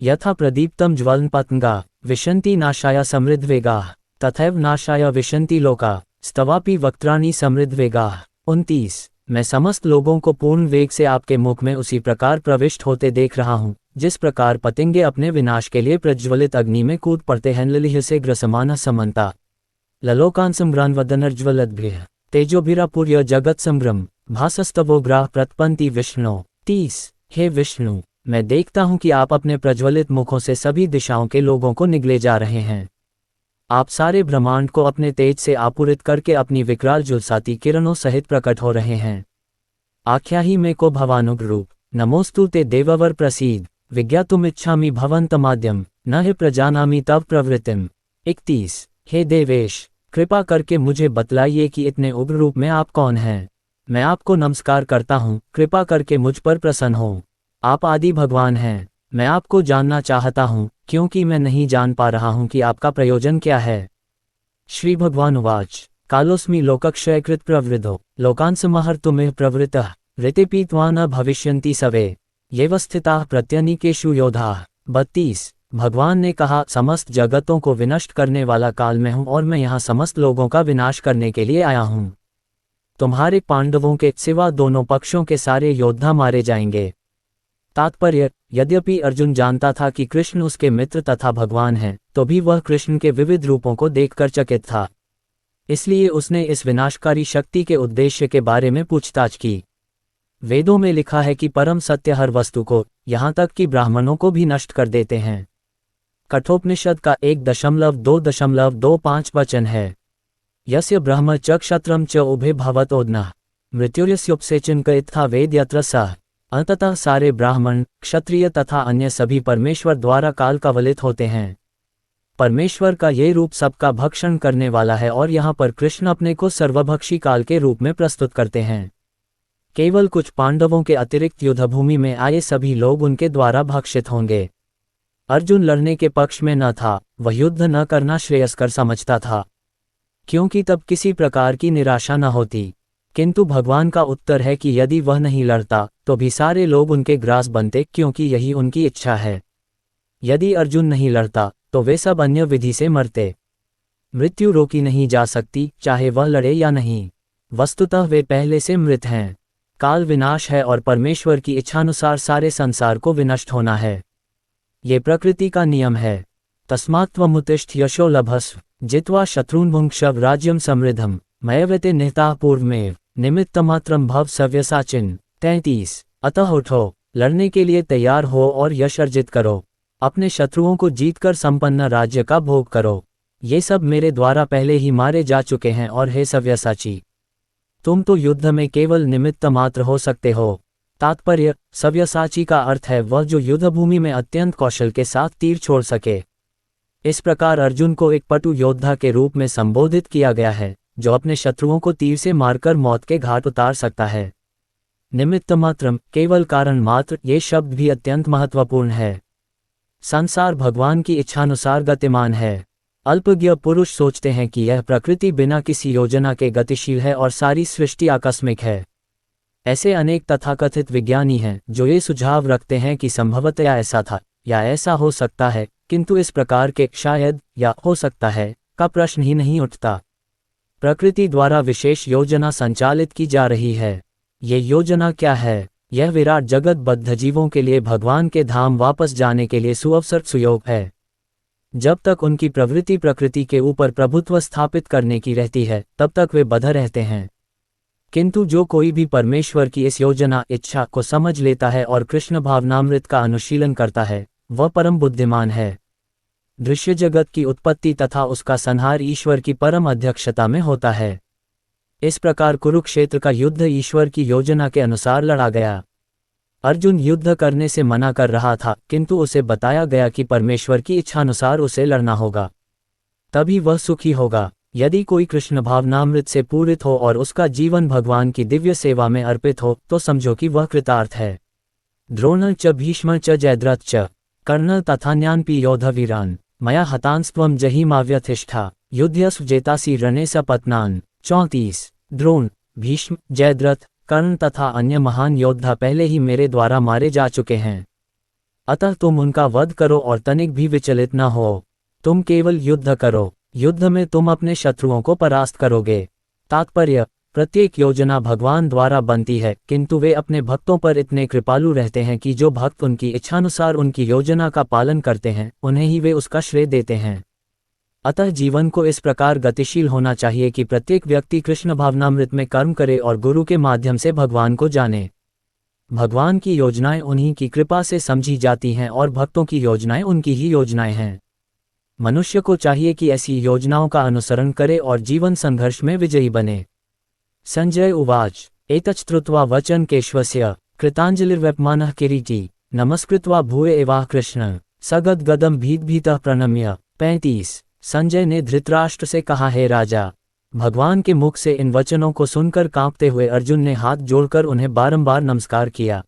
A: यथा प्रदीप्तम ज्वलन पतंगा विशन्ति नाशाय समृद्धवेगाः तथैव नाशाय विशन्ति लोका स्तवापि वक्त्राणि समृद्धवेगाः। 29 मैं समस्त लोगों को पूर्ण वेग से आपके मुख में उसी प्रकार प्रविष्ट होते देख रहा हूँ, जिस प्रकार पतंगे अपने विनाश के लिए प्रज्वलित अग्नि में कूद पड़ते हैं। ललिह से ग्रसमानः समन्ता ललोकान् सम्भ्रान्वदनर्ज्वलद्भिः तेजोभिरापूर्य जगत संभ्रम भासस्तवोग्राः प्रतपन्ति विष्णो। 30 हे विष्णु, मैं देखता हूँ कि आप अपने प्रज्वलित मुखों से सभी दिशाओं के लोगों को निगले जा रहे हैं। आप सारे ब्रह्मांड को अपने तेज से आपूरित करके अपनी विकराल झुलसाती किरणों सहित प्रकट हो रहे हैं। आख्याहि मे को भवानुग्रूप नमोस्तु ते देववर प्रसीद विज्ञातुमिच्छामि भवन्तमाद्यम न हि प्रजानामि तव प्रवृत्तिम। 31 हे देवेश, कृपा करके मुझे बतलाइए कि इतने उग्र रूप में आप कौन हैं। मैं आपको नमस्कार करता हूँ, कृपा करके मुझ पर प्रसन्न हो। आप आदि भगवान हैं। मैं आपको जानना चाहता हूँ, क्योंकि मैं नहीं जान पा रहा हूँ कि आपका प्रयोजन क्या है। श्री भगवान उवाच कालोस्मि लोकक्षयकृत प्रवृद्धो लोकांसमहर्तुमिह प्रवृत्तः ऋतिपीत्वा न भविष्यन्ति सवे येवस्थिताः प्रत्यनीकेषु योधाः। 32। भगवान ने कहा, समस्त जगतों को विनष्ट करने वाला काल मैं हूँ और मैं यहाँ समस्त लोगों का विनाश करने के लिए आया हूँ। तुम्हारे पांडवों के सिवा दोनों पक्षों के सारे योद्धा मारे जाएंगे। तात्पर्य, यद्यपि अर्जुन जानता था कि कृष्ण उसके मित्र तथा भगवान हैं, तो भी वह कृष्ण के विविध रूपों को देखकर चकित था। इसलिए उसने इस विनाशकारी शक्ति के उद्देश्य के बारे में पूछताछ की। वेदों में लिखा है कि परम सत्य हर वस्तु को, यहाँ तक कि ब्राह्मणों को भी नष्ट कर देते हैं। कठोपनिषद का 1.2.25 वचन है, यस्य ब्रह्म च क्षत्रम च उभे भवतोदनः मृत्युर्यस्योपसेचन क इत्था वेद यत्र सः। अंततः सारे ब्राह्मण, क्षत्रिय तथा अन्य सभी परमेश्वर द्वारा काल कवलित होते हैं। परमेश्वर का ये रूप सबका भक्षण करने वाला है और यहाँ पर कृष्ण अपने को सर्वभक्षी काल के रूप में प्रस्तुत करते हैं। केवल कुछ पांडवों के अतिरिक्त युद्धभूमि में आए सभी लोग उनके द्वारा भक्षित होंगे। अर्जुन लड़ने के पक्ष में न था, वह युद्ध न करना श्रेयस्कर समझता था, क्योंकि तब किसी प्रकार की निराशा न होती। किंतु भगवान का उत्तर है कि यदि वह नहीं लड़ता तो भी सारे लोग उनके ग्रास बनते, क्योंकि यही उनकी इच्छा है। यदि अर्जुन नहीं लड़ता तो वे सब अन्य विधि से मरते। मृत्यु रोकी नहीं जा सकती, चाहे वह लड़े या नहीं। वस्तुतः वे पहले से मृत हैं। काल विनाश है और परमेश्वर की इच्छानुसार सारे संसार को विनष्ट होना है। ये प्रकृति का नियम है। तस्मात्त्वमुत्तिष्ठ यशो लभस्व जित्वा शत्रून् भुङ्क्ष्व राज्यं समृद्धम् मयैवेते निहताः पूर्वमेव निमित्तमात्रं भव सव्यसाचिन्। 33। अतः उठो, लड़ने के लिए तैयार हो और यश अर्जित करो। अपने शत्रुओं को जीतकर संपन्न राज्य का भोग करो। ये सब मेरे द्वारा पहले ही मारे जा चुके हैं और हे सव्यसाची, तुम तो युद्ध में केवल निमित्त मात्र हो सकते हो। तात्पर्य, सव्यसाची का अर्थ है वह जो युद्धभूमि में अत्यंत कौशल के साथ तीर छोड़ सके। इस प्रकार अर्जुन को एक पटु योद्धा के रूप में संबोधित किया गया है, जो अपने शत्रुओं को तीर से मारकर मौत के घाट उतार सकता है। निमित्त मात्रम, केवल कारण मात्र, ये शब्द भी अत्यंत महत्वपूर्ण है। संसार भगवान की इच्छानुसार गतिमान है। अल्पज्ञ पुरुष सोचते हैं कि यह प्रकृति बिना किसी योजना के गतिशील है और सारी सृष्टि आकस्मिक है। ऐसे अनेक तथाकथित विज्ञानी हैं जो ये सुझाव रखते हैं कि संभवतया ऐसा था या ऐसा हो सकता है, किंतु इस प्रकार के शायद या हो सकता है का प्रश्न ही नहीं उठता। प्रकृति द्वारा विशेष योजना संचालित की जा रही है। ये योजना क्या है? यह विराट जगत बद्ध जीवों के लिए भगवान के धाम वापस जाने के लिए सुअवसर सुयोग है। जब तक उनकी प्रवृत्ति प्रकृति के ऊपर प्रभुत्व स्थापित करने की रहती है, तब तक वे बद्ध रहते हैं। किंतु जो कोई भी परमेश्वर की इस योजना इच्छा को समझ लेता है और कृष्ण भावनामृत का अनुशीलन करता है, वह परम बुद्धिमान है। दृश्य जगत की उत्पत्ति तथा उसका संहार ईश्वर की परम अध्यक्षता में होता है। इस प्रकार कुरुक्षेत्र का युद्ध ईश्वर की योजना के अनुसार लड़ा गया। अर्जुन युद्ध करने से मना कर रहा था, किंतु उसे बताया गया कि परमेश्वर की इच्छानुसार उसे लड़ना होगा, तभी वह सुखी होगा। यदि कोई कृष्ण भावनामृत से पूरित हो और उसका जीवन भगवान की दिव्य सेवा में अर्पित हो, तो समझो कि वह कृतार्थ है। द्रोण च भीष्म च जयद्रथ च कर्ण तथान्यान्पि योधवीरान् मया हतांस्त्वं जहिमाव्यथिष्ठा युध्यस्व जेतासि रणे सपत्नान्। 34। द्रोण, भीष्म, जयद्रथ, कर्ण तथा अन्य महान योद्धा पहले ही मेरे द्वारा मारे जा चुके हैं। अतः तुम उनका वध करो और तनिक भी विचलित न हो। तुम केवल युद्ध करो। युद्ध में तुम अपने शत्रुओं को परास्त करोगे। तात्पर्य, प्रत्येक योजना भगवान द्वारा बनती है, किंतु वे अपने भक्तों पर इतने कृपालु रहते हैं कि जो भक्त उनकी इच्छानुसार उनकी योजना का पालन करते हैं, उन्हें ही वे उसका श्रेय देते हैं। अतः जीवन को इस प्रकार गतिशील होना चाहिए कि प्रत्येक व्यक्ति कृष्ण भावनामृत में कर्म करे और गुरु के माध्यम से भगवान को जाने। भगवान की योजनाएं उन्हीं की कृपा से समझी जाती हैं और भक्तों की योजनाएं उनकी ही योजनाएं हैं। मनुष्य को चाहिए कि ऐसी योजनाओं का अनुसरण करे और जीवन संघर्ष में विजयी बने। संजय उवाच एतच्छ्रुत्वा वचन केशवस्य कृतांजलिर्वेपमानः किरीटी नमस्कृत्वा भूय एवाह कृष्ण सगद्गदं भीतभीतः प्रणम्य। 35। संजय ने धृतराष्ट्र से कहा, हे राजा, भगवान के मुख से इन वचनों को सुनकर कांपते हुए अर्जुन ने हाथ जोड़कर उन्हें बारंबार नमस्कार किया।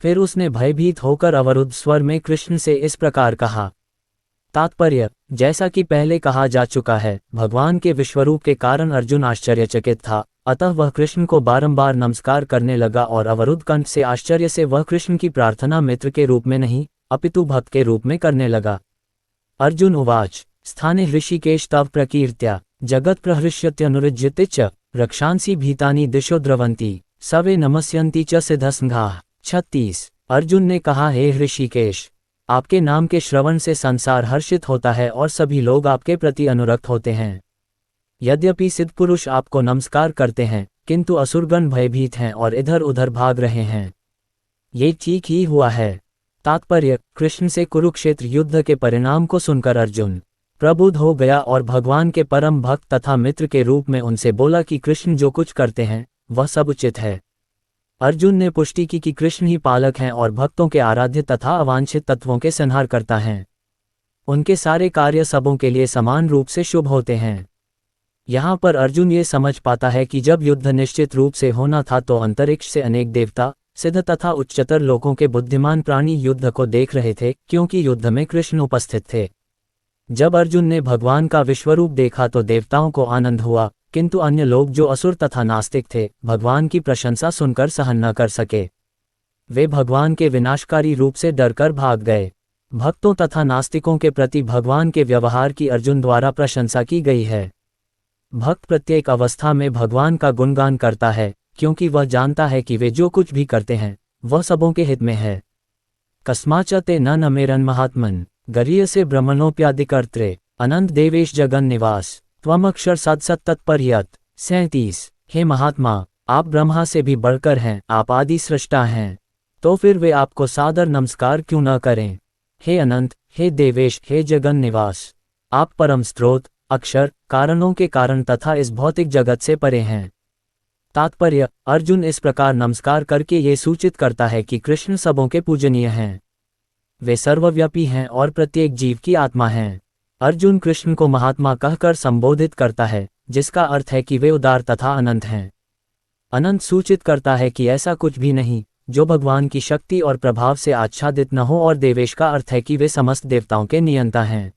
A: फिर उसने भयभीत होकर अवरुद्ध स्वर में कृष्ण से इस प्रकार कहा, तात्पर्य, जैसा कि पहले कहा जा चुका है, भगवान के विश्वरूप के कारण अर्जुन आश्चर्यचकित था, अतः वह कृष्ण को बारंबार नमस्कार करने लगा और अवरुद्ध कंठ से आश्चर्य से वह कृष्ण की प्रार्थना मित्र के रूप में नहीं, अपितु भक्त के रूप में करने लगा। अर्जुन उवाच स्थाने ऋषिकेश तव प्रकीर्त्या जगत प्रहृष्यत्यनुरज्यते च रक्षांसि भीतानि दिशो द्रवन्ति सवे नमस्यन्ति च सिद्धसंघाः। 36। अर्जुन ने कहा, हे ऋषिकेश, आपके नाम के श्रवण से संसार हर्षित होता है और सभी लोग आपके प्रति अनुरक्त होते हैं। यद्यपि सिद्ध पुरुष आपको नमस्कार करते हैं, किंतु असुरगण भयभीत हैं और इधर उधर भाग रहे हैं। ये ठीक ही हुआ है। तात्पर्य, कृष्ण से कुरुक्षेत्र युद्ध के परिणाम को सुनकर अर्जुन प्रबुद्ध हो गया और भगवान के परम भक्त तथा मित्र के रूप में उनसे बोला कि कृष्ण जो कुछ करते हैं वह सब उचित है। अर्जुन ने पुष्टि की कि कृष्ण ही पालक हैं और भक्तों के आराध्य तथा अवांछित तत्वों के संहार करता हैं। उनके सारे कार्य सबों के लिए समान रूप से शुभ होते हैं। यहाँ पर अर्जुन ये समझ पाता है कि जब युद्ध निश्चित रूप से होना था तो अंतरिक्ष से अनेक देवता, सिद्ध तथा उच्चतर लोकों के बुद्धिमान प्राणी युद्ध को देख रहे थे, क्योंकि युद्ध में कृष्ण उपस्थित थे। जब अर्जुन ने भगवान का विश्वरूप देखा तो देवताओं को आनंद हुआ, किंतु अन्य लोग जो असुर तथा नास्तिक थे, भगवान की प्रशंसा सुनकर सहन न कर सके। वे भगवान के विनाशकारी रूप से डरकर भाग गए। भक्तों तथा नास्तिकों के प्रति भगवान के व्यवहार की अर्जुन द्वारा प्रशंसा की गई है। भक्त प्रत्येक अवस्था में भगवान का गुणगान करता है, क्योंकि वह जानता है कि वे जो कुछ भी करते हैं वह सबों के हित में है। कस्माच ते न नमेरन महात्मन गरीयसे ब्रह्मणोप्यादिकर्त्रे अनंत देवेश जगन निवास त्वमक्षर सत्सत्तत्पर्यत। 37। हे महात्मा, आप ब्रह्मा से भी बढ़कर हैं, आप आदि सृष्टा हैं, तो फिर वे आपको सादर नमस्कार क्यों न करें। हे अनंत, हे देवेश, हे जगन निवास, आप परम स्रोत, अक्षर, कारणों के कारण तथा इस भौतिक जगत से परे हैं। तात्पर्य, अर्जुन इस प्रकार नमस्कार करके ये सूचित करता है कि कृष्ण सबों के पूजनीय हैं। वे सर्वव्यापी हैं और प्रत्येक जीव की आत्मा हैं। अर्जुन कृष्ण को महात्मा कहकर संबोधित करता है, जिसका अर्थ है कि वे उदार तथा अनंत हैं। अनंत सूचित करता है कि ऐसा कुछ भी नहीं जो भगवान की शक्ति और प्रभाव से आच्छादित न हो, और देवेश का अर्थ है कि वे समस्त देवताओं के नियंता हैं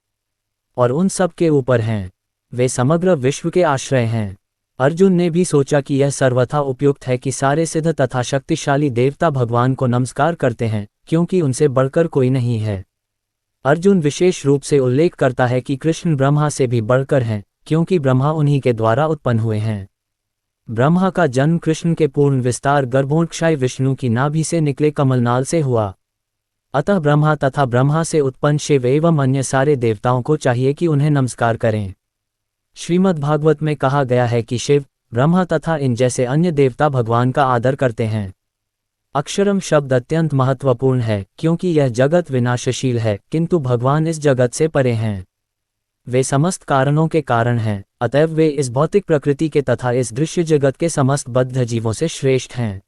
A: और उन सब के ऊपर हैं। वे समग्र विश्व के आश्रय हैं। अर्जुन ने भी सोचा कि यह सर्वथा उपयुक्त है कि सारे सिद्ध तथा शक्तिशाली देवता भगवान को नमस्कार करते हैं, क्योंकि उनसे बढ़कर कोई नहीं है। अर्जुन विशेष रूप से उल्लेख करता है कि कृष्ण ब्रह्मा से भी बढ़कर हैं, क्योंकि ब्रह्मा उन्हीं के द्वारा उत्पन्न हुए हैं। ब्रह्मा का जन्म कृष्ण के पूर्ण विस्तार गर्भोत्क्षाय विष्णु की नाभि से निकले कमलनाल से हुआ। अतः ब्रह्मा तथा ब्रह्मा से उत्पन्न शिव एवं अन्य सारे देवताओं को चाहिए कि उन्हें नमस्कार करें। श्रीमद् भागवत में कहा गया है कि शिव, ब्रह्मा तथा इन जैसे अन्य देवता भगवान का आदर करते हैं। अक्षरम शब्द अत्यंत महत्वपूर्ण है, क्योंकि यह जगत विनाशशील है, किंतु भगवान इस जगत से परे हैं। वे समस्त कारणों के कारण हैं, अतएव वे इस भौतिक प्रकृति के तथा इस दृश्य जगत के समस्त बद्ध जीवों से श्रेष्ठ हैं।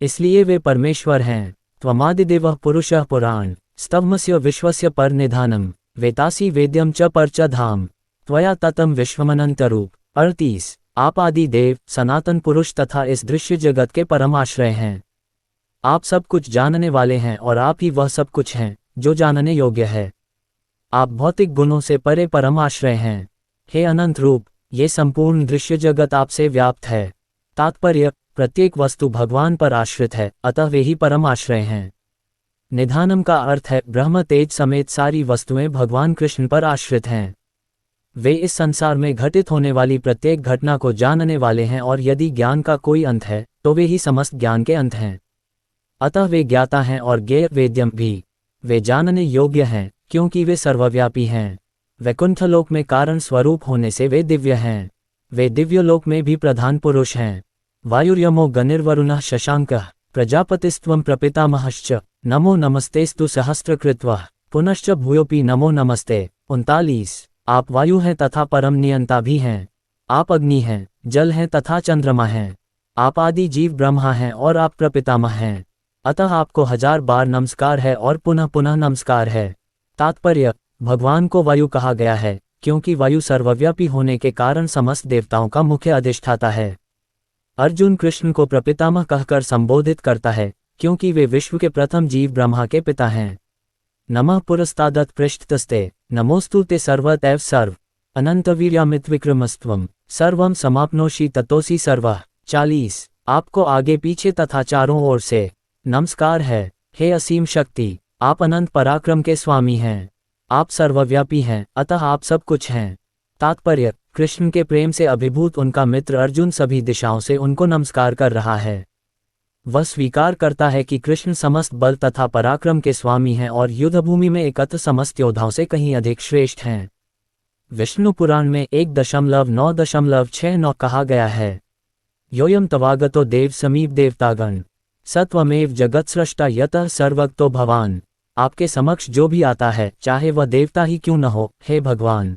A: इसलिए वे परमेश्वर हैं। त्वमादिदेवः पुरुषः पुराण स्तवमस्य विश्वस्य पर निधानम वेतासी वेद्यम च पर च धाम त्वया ततम विश्वमनंतरूप। 38। आप आदि देव, सनातन पुरुष तथा इस दृश्य जगत के परम आश्रय हैं। आप सब कुछ जानने वाले हैं और आप ही वह सब कुछ हैं जो जानने योग्य है। आप भौतिक गुणों से परे परम आश्रय हैं। हे अनंत रूप, ये संपूर्ण दृश्य जगत आपसे व्याप्त है। तात्पर्य, प्रत्येक वस्तु भगवान पर आश्रित है, अतः वे ही परम आश्रय हैं। निधानम का अर्थ है ब्रह्म तेज समेत सारी वस्तुएं भगवान कृष्ण पर आश्रित हैं। वे इस संसार में घटित होने वाली प्रत्येक घटना को जानने वाले हैं, और यदि ज्ञान का कोई अंत है तो वे ही समस्त ज्ञान के अंत हैं। अतः वे ज्ञाता हैं और ज्ञेय वेद्यम भी। वे जानने योग्य हैं, क्योंकि वे सर्वव्यापी हैं। वैकुंठलोक में कारण स्वरूप होने से वे दिव्य हैं। वे दिव्यलोक में भी प्रधान पुरुष हैं। वायुर्यमो गनिर्वरुणः शशांकः प्रजापतिस्त्वं प्रपितामहश्च नमो नमस्तेस्तु सहस्रकृत्वः पुनश्च भूयोपि नमो नमस्ते। 39। आप वायु हैं तथा परम नियंता भी हैं। आप अग्नि हैं, जल हैं तथा चंद्रमा हैं। आप आदि जीव ब्रह्मा हैं और आप प्रपितामह हैं। अतः आपको 1000 बार नमस्कार है और पुनः पुनः नमस्कार है। तात्पर्य, भगवान को वायु कहा गया है, क्योंकि वायु सर्वव्यापी होने के कारण समस्त देवताओं का मुख्य अधिष्ठाता है। अर्जुन कृष्ण को प्रपितामह कहकर संबोधित करता है, क्योंकि वे विश्व के प्रथम जीव ब्रह्मा के पिता हैं। नमः पुरस्तादत् पृष्ठतस्ते नमोस्तु ते सर्वतैव सर्व अनंतवीर्यामितविक्रमस्त्वम सर्वम समाप्नोषि ततोसि सर्वः। 40। आपको आगे पीछे तथा चारों ओर से नमस्कार है, हे असीम शक्ति, आप अनंत पराक्रम के स्वामी हैं। आप सर्वव्यापी हैं, अतः आप सब कुछ हैं। तात्पर्य: कृष्ण के प्रेम से अभिभूत उनका मित्र अर्जुन सभी दिशाओं से उनको नमस्कार कर रहा है। वह स्वीकार करता है कि कृष्ण समस्त बल तथा पराक्रम के स्वामी हैं और युद्धभूमि में एकत्र समस्त योद्धाओं से कहीं अधिक श्रेष्ठ हैं। विष्णु पुराण में 1.9.69 कहा गया है, योयम तवागतो देव समीप देवतागण सत्वमेव जगत्सृष्टा यतः सर्वगतो भवान। आपके समक्ष जो भी आता है, चाहे वह देवता ही क्यों न हो, हे भगवान,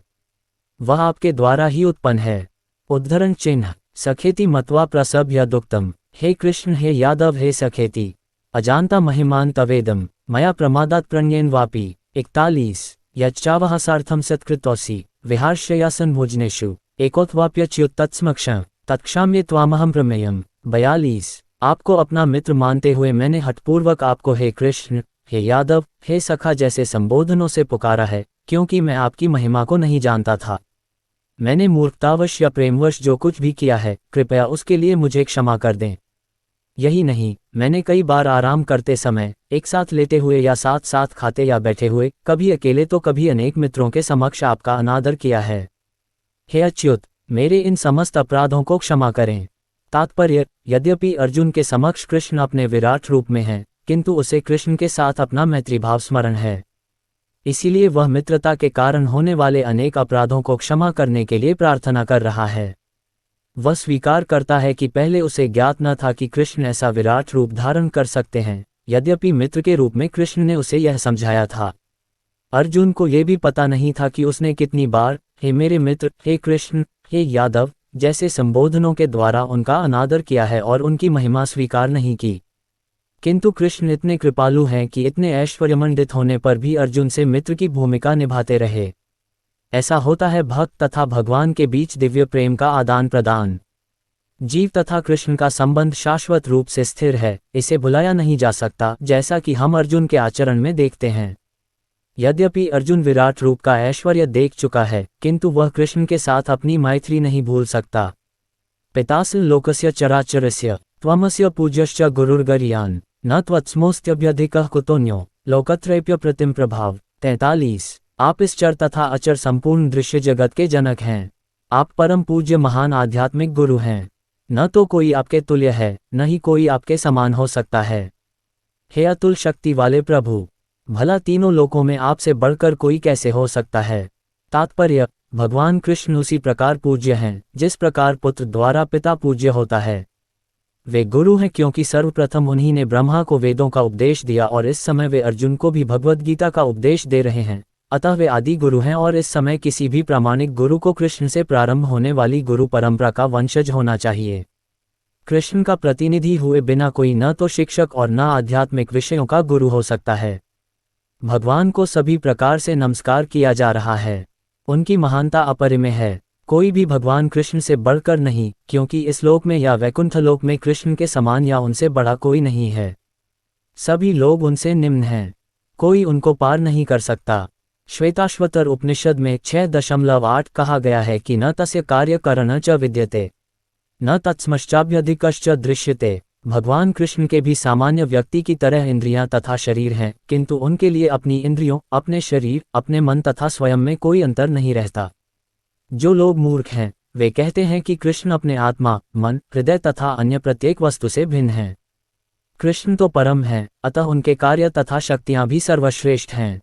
A: वह आपके द्वारा ही उत्पन्न है। उद्धरण चिन्ह: सखेति मत्वा प्रसभ्य दुक्तम। हे कृष्ण, हे यादव, हे सखेति, अजानता महिमान तवेदम मया प्रमादात प्रणयेन वापि। 41। यच्चावहासार्थम सत्कृतोऽसि विहारश्रेयासन भोजनेषु एकोत्वाप्यच्युत्तत्स्मक्ष तत्क्षाम्ये त्वामहं प्रमेयम्। 42। आपको अपना मित्र मानते हुए मैंने हठपूर्वक आपको हे कृष्ण, हे यादव, हे सखा जैसे संबोधनों से पुकारा है, क्योंकि मैं आपकी महिमा को नहीं जानता था। मैंने मूर्खतावश या प्रेमवश जो कुछ भी किया है, कृपया उसके लिए मुझे क्षमा कर दें। यही नहीं, मैंने कई बार आराम करते समय, एक साथ लेते हुए या साथ साथ खाते या बैठे हुए, कभी अकेले तो कभी अनेक मित्रों के समक्ष आपका अनादर किया है। हे अच्युत, मेरे इन समस्त अपराधों को क्षमा करें। तात्पर्य: यद्यपि अर्जुन के समक्ष कृष्ण अपने विराट रूप में हैं, किंतु उसे कृष्ण के साथ अपना मैत्रीभाव स्मरण है। इसीलिए वह मित्रता के कारण होने वाले अनेक अपराधों को क्षमा करने के लिए प्रार्थना कर रहा है। वह स्वीकार करता है कि पहले उसे ज्ञात न था कि कृष्ण ऐसा विराट रूप धारण कर सकते हैं, यद्यपि मित्र के रूप में कृष्ण ने उसे यह समझाया था। अर्जुन को यह भी पता नहीं था कि उसने कितनी बार हे मेरे मित्र, हे कृष्ण, हे यादव जैसे संबोधनों के द्वारा उनका अनादर किया है और उनकी महिमा स्वीकार नहीं की। किंतु कृष्ण इतने कृपालु हैं कि इतने ऐश्वर्यमंडित होने पर भी अर्जुन से मित्र की भूमिका निभाते रहे। ऐसा होता है भक्त तथा भगवान के बीच दिव्य प्रेम का आदान प्रदान। जीव तथा कृष्ण का संबंध शाश्वत रूप से स्थिर है, इसे भुलाया नहीं जा सकता, जैसा कि हम अर्जुन के आचरण में देखते हैं। यद्यपि अर्जुन विराट रूप का ऐश्वर्य देख चुका है, किंतु वह कृष्ण के साथ अपनी मैत्री नहीं भूल सकता। पितास्य लोकस्य चराचरस्य त्वमस्य पूज्यश्च गुरुर्गरीयान् न त्वत्समोऽस्त्यभ्यधिकः कुतोऽन्यो लोकत्रयस्य प्रतिम प्रभाव। 43। आप इस चर तथा अचर संपूर्ण दृश्य जगत के जनक हैं। आप परम पूज्य महान आध्यात्मिक गुरु हैं। न तो कोई आपके तुल्य है, न ही कोई आपके समान हो सकता है। हे अतुल शक्ति वाले प्रभु, भला तीनों लोकों में आपसे बढ़कर कोई कैसे हो सकता है। तात्पर्य: भगवान कृष्ण उसी प्रकार पूज्य हैं जिस प्रकार पुत्र द्वारा पिता पूज्य होता है। वे गुरु हैं क्योंकि सर्वप्रथम उन्हीं ने ब्रह्मा को वेदों का उपदेश दिया और इस समय वे अर्जुन को भी भगवद गीता का उपदेश दे रहे हैं। अतः वे आदि गुरु हैं और इस समय किसी भी प्रामाणिक गुरु को कृष्ण से प्रारंभ होने वाली गुरु परंपरा का वंशज होना चाहिए। कृष्ण का प्रतिनिधि हुए बिना कोई न तो शिक्षक और न आध्यात्मिक विषयों का गुरु हो सकता है। भगवान को सभी प्रकार से नमस्कार किया जा रहा है। उनकी महानता अपरिमेय है। कोई भी भगवान कृष्ण से बढ़कर नहीं, क्योंकि इस लोक में या वैकुंठ लोक में कृष्ण के समान या उनसे बड़ा कोई नहीं है। सभी लोग उनसे निम्न हैं। कोई उनको पार नहीं कर सकता। श्वेताश्वतर उपनिषद में 6.8 कहा गया है कि न तस्य कार्य करण च विद्यते न तत्समश्चाभ्यधिकश्च दृश्यते। भगवान कृष्ण के भी सामान्य व्यक्ति की तरह इंद्रियां तथा शरीर हैं, किंतु उनके लिए अपनी इंद्रियों, अपने शरीर, अपने मन तथा स्वयं में कोई अंतर नहीं रहता। जो लोग मूर्ख हैं, वे कहते हैं कि कृष्ण अपने आत्मा, मन, हृदय तथा अन्य प्रत्येक वस्तु से भिन्न हैं। कृष्ण तो परम हैं, अतः उनके कार्य तथा शक्तियां भी सर्वश्रेष्ठ हैं।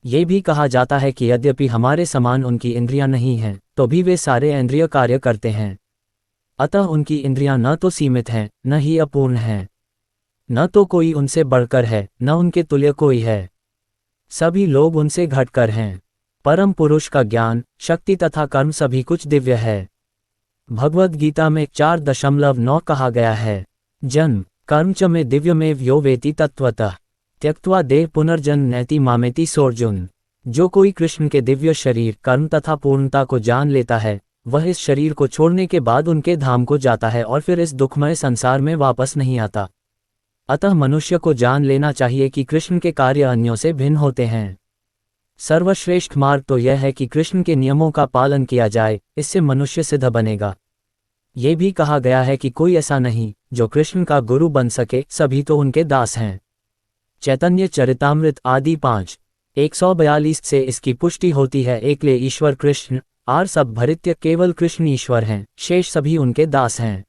A: ये भी कहा जाता है कि यद्यपि हमारे समान उनकी इंद्रियां नहीं हैं, तो भी वे सारे इंद्रिय कार्य करते हैं। अतः उनकी इंद्रियां न तो सीमित हैं, न ही अपूर्ण हैं। न तो कोई उनसे बढ़कर है, न उनके तुल्य कोई है। सभी लोग उनसे घटकर हैं। परम पुरुष का ज्ञान, शक्ति तथा कर्म सभी कुछ दिव्य है। भगवद गीता में 4.9 कहा गया है, जन्म कर्म च में दिव्यमेव यो वेति तत्वतः त्यक्त्वा देह पुनर्जन्म नैति मामेति सोर्जुन। जो कोई कृष्ण के दिव्य शरीर, कर्म तथा पूर्णता को जान लेता है, वह इस शरीर को छोड़ने के बाद उनके धाम को जाता है और फिर इस दुखमय संसार में वापस नहीं आता। अतः मनुष्य को जान लेना चाहिए कि कृष्ण के कार्य अन्यों से भिन्न होते हैं। सर्वश्रेष्ठ मार्ग तो यह है कि कृष्ण के नियमों का पालन किया जाए, इससे मनुष्य सिद्ध बनेगा। ये भी कहा गया है कि कोई ऐसा नहीं जो कृष्ण का गुरु बन सके, सभी तो उनके दास हैं। चैतन्य चरितामृत आदि 5:142 से इसकी पुष्टि होती है। एकले ईश्वर कृष्ण, आर सब भरित्य, केवल कृष्ण ईश्वर हैं, शेष सभी उनके दास हैं।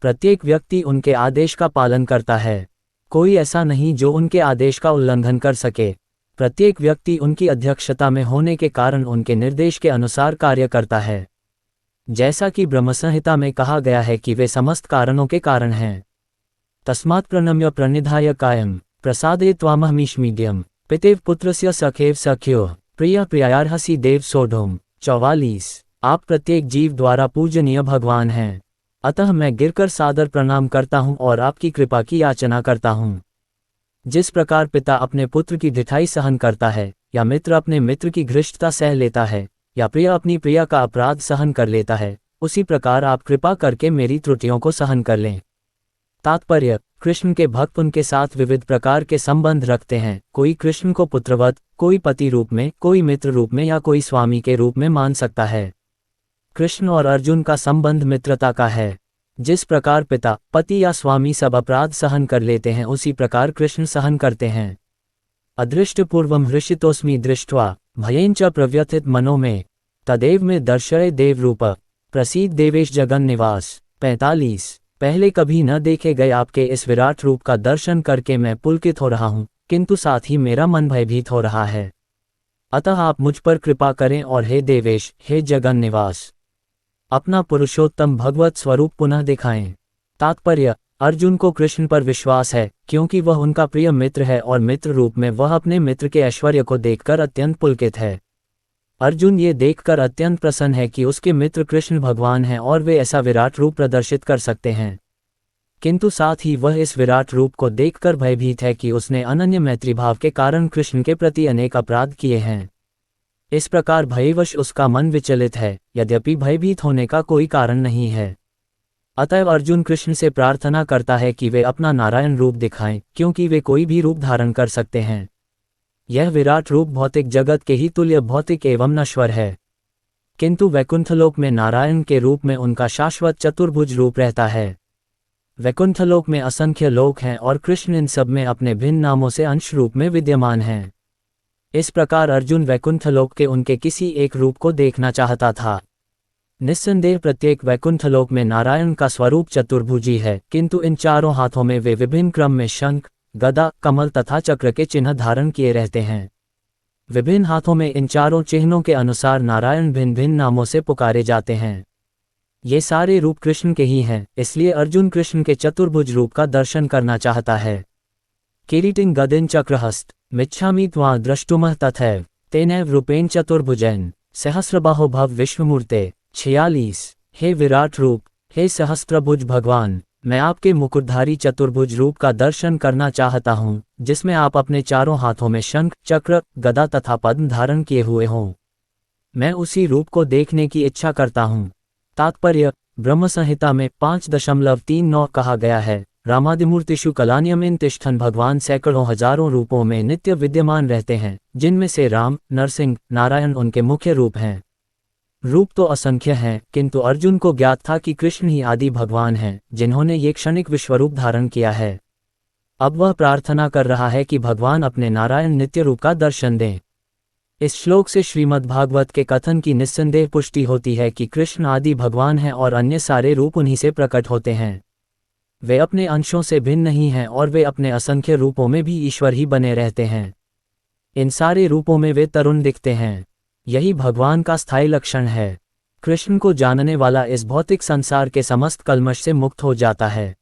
A: प्रत्येक व्यक्ति उनके आदेश का पालन करता है, कोई ऐसा नहीं जो उनके आदेश का उल्लंघन कर सके। प्रत्येक व्यक्ति उनकी अध्यक्षता में होने के कारण उनके निर्देश के अनुसार कार्य करता है। जैसा कि ब्रह्म संहिता में कहा गया है कि वे समस्त कारणों के कारण हैं। तस्मात् प्रणम्य प्रणिधाय कायम प्रसादे त्वामहमीश्मीड्यम पितेव पुत्रस्य सखेव सख्यो प्रिय प्रियार्हसि देव सोढोम। 44। आप प्रत्येक जीव द्वारा पूजनीय भगवान हैं, अतः मैं गिरकर सादर प्रणाम करता हूँ और आपकी कृपा की याचना करता हूँ। जिस प्रकार पिता अपने पुत्र की ढिठाई सहन करता है, या मित्र अपने मित्र की घृष्टता सह लेता है, या प्रिय अपनी प्रिया का अपराध सहन कर लेता है, उसी प्रकार आप कृपा करके मेरी त्रुटियों को सहन कर लें। तात्पर्य: कृष्ण के भक्त उनके साथ विविध प्रकार के संबंध रखते हैं। कोई कृष्ण को पुत्रवत, कोई पति रूप में, कोई मित्र रूप में या कोई स्वामी के रूप में मान सकता है। कृष्ण और अर्जुन का संबंध मित्रता का है। जिस प्रकार पिता, पति या स्वामी सब अपराध सहन कर लेते हैं, उसी प्रकार कृष्ण सहन करते हैं। अदृष्टपूर्वम हृषितोस्मि दृष्ट्वा भयेंच प्रव्यथित मनो में तदेव में दर्शय देवरूप प्रसीद देवेश जगन निवास। 45। पहले कभी न देखे गए आपके इस विराट रूप का दर्शन करके मैं पुलकित हो रहा हूँ, किंतु साथ ही मेरा मन भयभीत हो रहा है। अतः आप मुझ पर कृपा करें और हे देवेश, हे जगन निवास, अपना पुरुषोत्तम भगवत स्वरूप पुनः दिखाएं। तात्पर्य: अर्जुन को कृष्ण पर विश्वास है, क्योंकि वह उनका प्रिय मित्र है और मित्र रूप में वह अपने मित्र के ऐश्वर्य को देखकर अत्यंत पुलकित है। अर्जुन ये देखकर अत्यंत प्रसन्न है कि उसके मित्र कृष्ण भगवान हैं और वे ऐसा विराट रूप प्रदर्शित कर सकते हैं, किंतु साथ ही वह इस विराट रूप को देखकर भयभीत है कि उसने अनन्य मैत्री भाव के कारण कृष्ण के प्रति अनेक अपराध किए हैं। इस प्रकार भयवश उसका मन विचलित है, यद्यपि भयभीत होने का कोई कारण नहीं है। अतएव अर्जुन कृष्ण से प्रार्थना करता है कि वे अपना नारायण रूप दिखाएं, क्योंकि वे कोई भी रूप धारण कर सकते हैं। यह विराट रूप भौतिक जगत के ही तुल्य भौतिक एवं नश्वर है, किंतु वैकुंठलोक में नारायण के रूप में उनका शाश्वत चतुर्भुज रूप रहता है। वैकुंठलोक में असंख्य लोक हैं और कृष्ण इन सब में अपने भिन्न नामों से अंश रूप में विद्यमान हैं। इस प्रकार अर्जुन वैकुंठलोक के उनके किसी एक रूप को देखना चाहता था। निस्संदेह प्रत्येक वैकुंठलोक में नारायण का स्वरूप चतुर्भुजी है, किंतु इन चारों हाथों में वे विभिन्न क्रम में शंख, गदा, कमल तथा चक्र के चिन्ह धारण किए रहते हैं। विभिन्न हाथों में इन चारों चिन्हों के अनुसार नारायण भिन्न भिन्न नामों से पुकारे जाते हैं। ये सारे रूप कृष्ण के ही हैं, इसलिए अर्जुन कृष्ण के चतुर्भुज रूप का दर्शन करना चाहता है। किरीटिं गदिन चक्रहस्त मिच्छामि त्वां द्रष्टुमः तथैव तेनैव रूपेण चतुर्भुजैन सहस्रबाहो भव विश्वमूर्ते। 46। हे विराट रूप, हे सहस्त्रभुज भगवान, मैं आपके मुकुटधारी चतुर्भुज रूप का दर्शन करना चाहता हूँ, जिसमें आप अपने चारों हाथों में शंख, चक्र, गदा तथा पद्म धारण किए हुए हों। मैं उसी रूप को देखने की इच्छा करता हूँ। तात्पर्य: ब्रह्म संहिता में 5.39 कहा गया है, रामादिमूर्तिषु कलान्यमेन तिष्ठन् भगवान सैकड़ों हजारों रूपों में नित्य विद्यमान रहते हैं, जिनमें से राम, नरसिंह, नारायण उनके मुख्य रूप हैं। रूप तो असंख्य हैं, किंतु अर्जुन को ज्ञात था कि कृष्ण ही आदि भगवान हैं, जिन्होंने ये क्षणिक विश्वरूप धारण किया है। अब वह प्रार्थना कर रहा है कि भगवान अपने नारायण नित्य रूप का दर्शन दें। इस श्लोक से श्रीमद् भागवत के कथन की निस्संदेह पुष्टि होती है कि कृष्ण आदि भगवान हैं और अन्य सारे रूप उन्हीं से प्रकट होते हैं। वे अपने अंशों से भिन्न नहीं हैं और वे अपने असंख्य रूपों में भी ईश्वर ही बने रहते हैं। इन सारे रूपों में वे तरुण दिखते हैं। यही भगवान का स्थायी लक्षण है। कृष्ण को जानने वाला इस भौतिक संसार के समस्त कल्मश से मुक्त हो जाता है।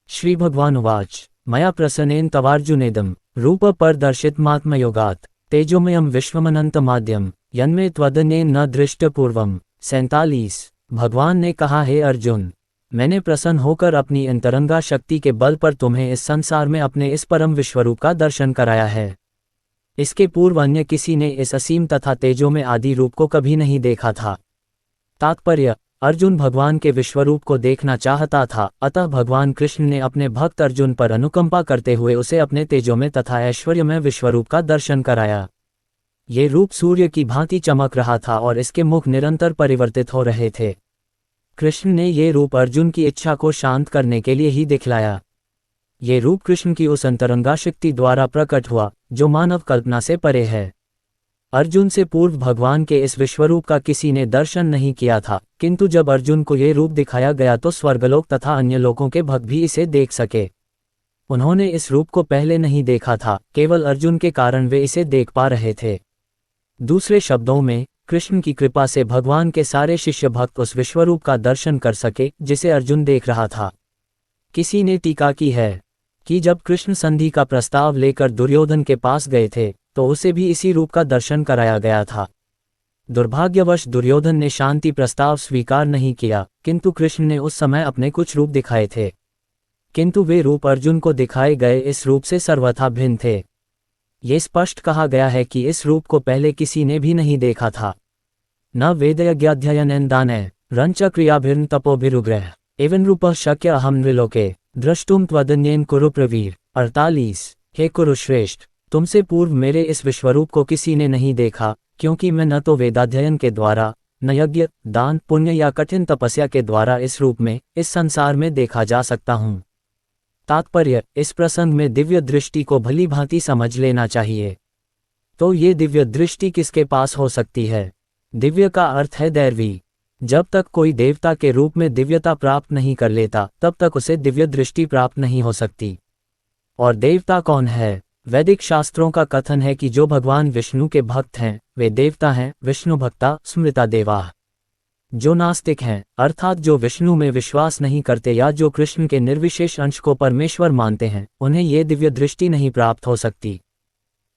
A: श्री भगवान उवाच मया प्रसन्नेन तवार्जुनेदं रूप परदर्शितमात्मयोगात् तेजोमयं विश्वमनंतमाद्यं यन्मे त्वदन्येन न दृष्टपूर्वम्। 47। भगवान ने कहा, हे अर्जुन, मैंने प्रसन्न होकर अपनी अंतरंगा शक्ति के बल पर तुम्हें इस संसार में अपने इस परम विश्वरूप का दर्शन कराया है। इसके पूर्व अन्य किसी ने इस असीम तथा तेजोमय आदि रूप को कभी नहीं देखा था। तात्पर्य: अर्जुन भगवान के विश्वरूप को देखना चाहता था, अतः भगवान कृष्ण ने अपने भक्त अर्जुन पर अनुकंपा करते हुए उसे अपने तेजोमय तथा ऐश्वर्यमय विश्वरूप का दर्शन कराया। ये रूप सूर्य की भांति चमक रहा था और इसके मुख निरंतर परिवर्तित हो रहे थे। कृष्ण ने ये रूप अर्जुन की इच्छा को शांत करने के लिए ही दिखलाया। ये रूप कृष्ण की उस अंतरंगा शक्ति द्वारा प्रकट हुआ जो मानव कल्पना से परे है। अर्जुन से पूर्व भगवान के इस विश्वरूप का किसी ने दर्शन नहीं किया था, किंतु जब अर्जुन को ये रूप दिखाया गया तो स्वर्गलोक तथा अन्य लोकों के भक्त भी इसे देख सके। उन्होंने इस रूप को पहले नहीं देखा था, केवल अर्जुन के कारण वे इसे देख पा रहे थे। दूसरे शब्दों में, कृष्ण की कृपा से भगवान के सारे शिष्य भक्त उस विश्वरूप का दर्शन कर सके जिसे अर्जुन देख रहा था। किसी ने टीका की है कि जब कृष्ण संधि का प्रस्ताव लेकर दुर्योधन के पास गए थे तो उसे भी इसी रूप का दर्शन कराया गया था। दुर्भाग्यवश दुर्योधन ने शांति प्रस्ताव स्वीकार नहीं किया, किंतु कृष्ण ने उस समय अपने कुछ रूप दिखाए थे, किंतु वे रूप अर्जुन को दिखाए गए इस रूप से सर्वथा भिन्न थे। ये स्पष्ट कहा गया है कि इस रूप को पहले किसी ने भी नहीं देखा था। न वेदयज्ञाध्ययनेन दाने रंच क्रियाभिर्न तपोभिरुग्रह एवं रूप शक्य अहम नृलोके द्रष्टुम त्वदन्येन कुरु प्रवीर। 48 हे कुरुश्रेष्ठ, तुमसे पूर्व मेरे इस विश्वरूप को किसी ने नहीं देखा, क्योंकि मैं न तो वेदाध्ययन के द्वारा, न यज्ञ, दान, पुण्य या कठिन तपस्या के द्वारा इस रूप में, इस संसार में देखा जा सकता हूँ। तात्पर्य, इस प्रसंग में दिव्य दृष्टि को भली भांति समझ लेना चाहिए। तो ये दिव्य दृष्टि किसके पास हो सकती है? दिव्य का अर्थ है दैवी। जब तक कोई देवता के रूप में दिव्यता प्राप्त नहीं कर लेता तब तक उसे दिव्य दृष्टि प्राप्त नहीं हो सकती। और देवता कौन है? वैदिक शास्त्रों का कथन है कि जो भगवान विष्णु के भक्त हैं वे देवता हैं, विष्णु भक्ता स्मृता देवाः। जो नास्तिक हैं, अर्थात जो विष्णु में विश्वास नहीं करते या जो कृष्ण के निर्विशेष अंश को परमेश्वर मानते हैं, उन्हें ये दिव्य दृष्टि नहीं प्राप्त हो सकती।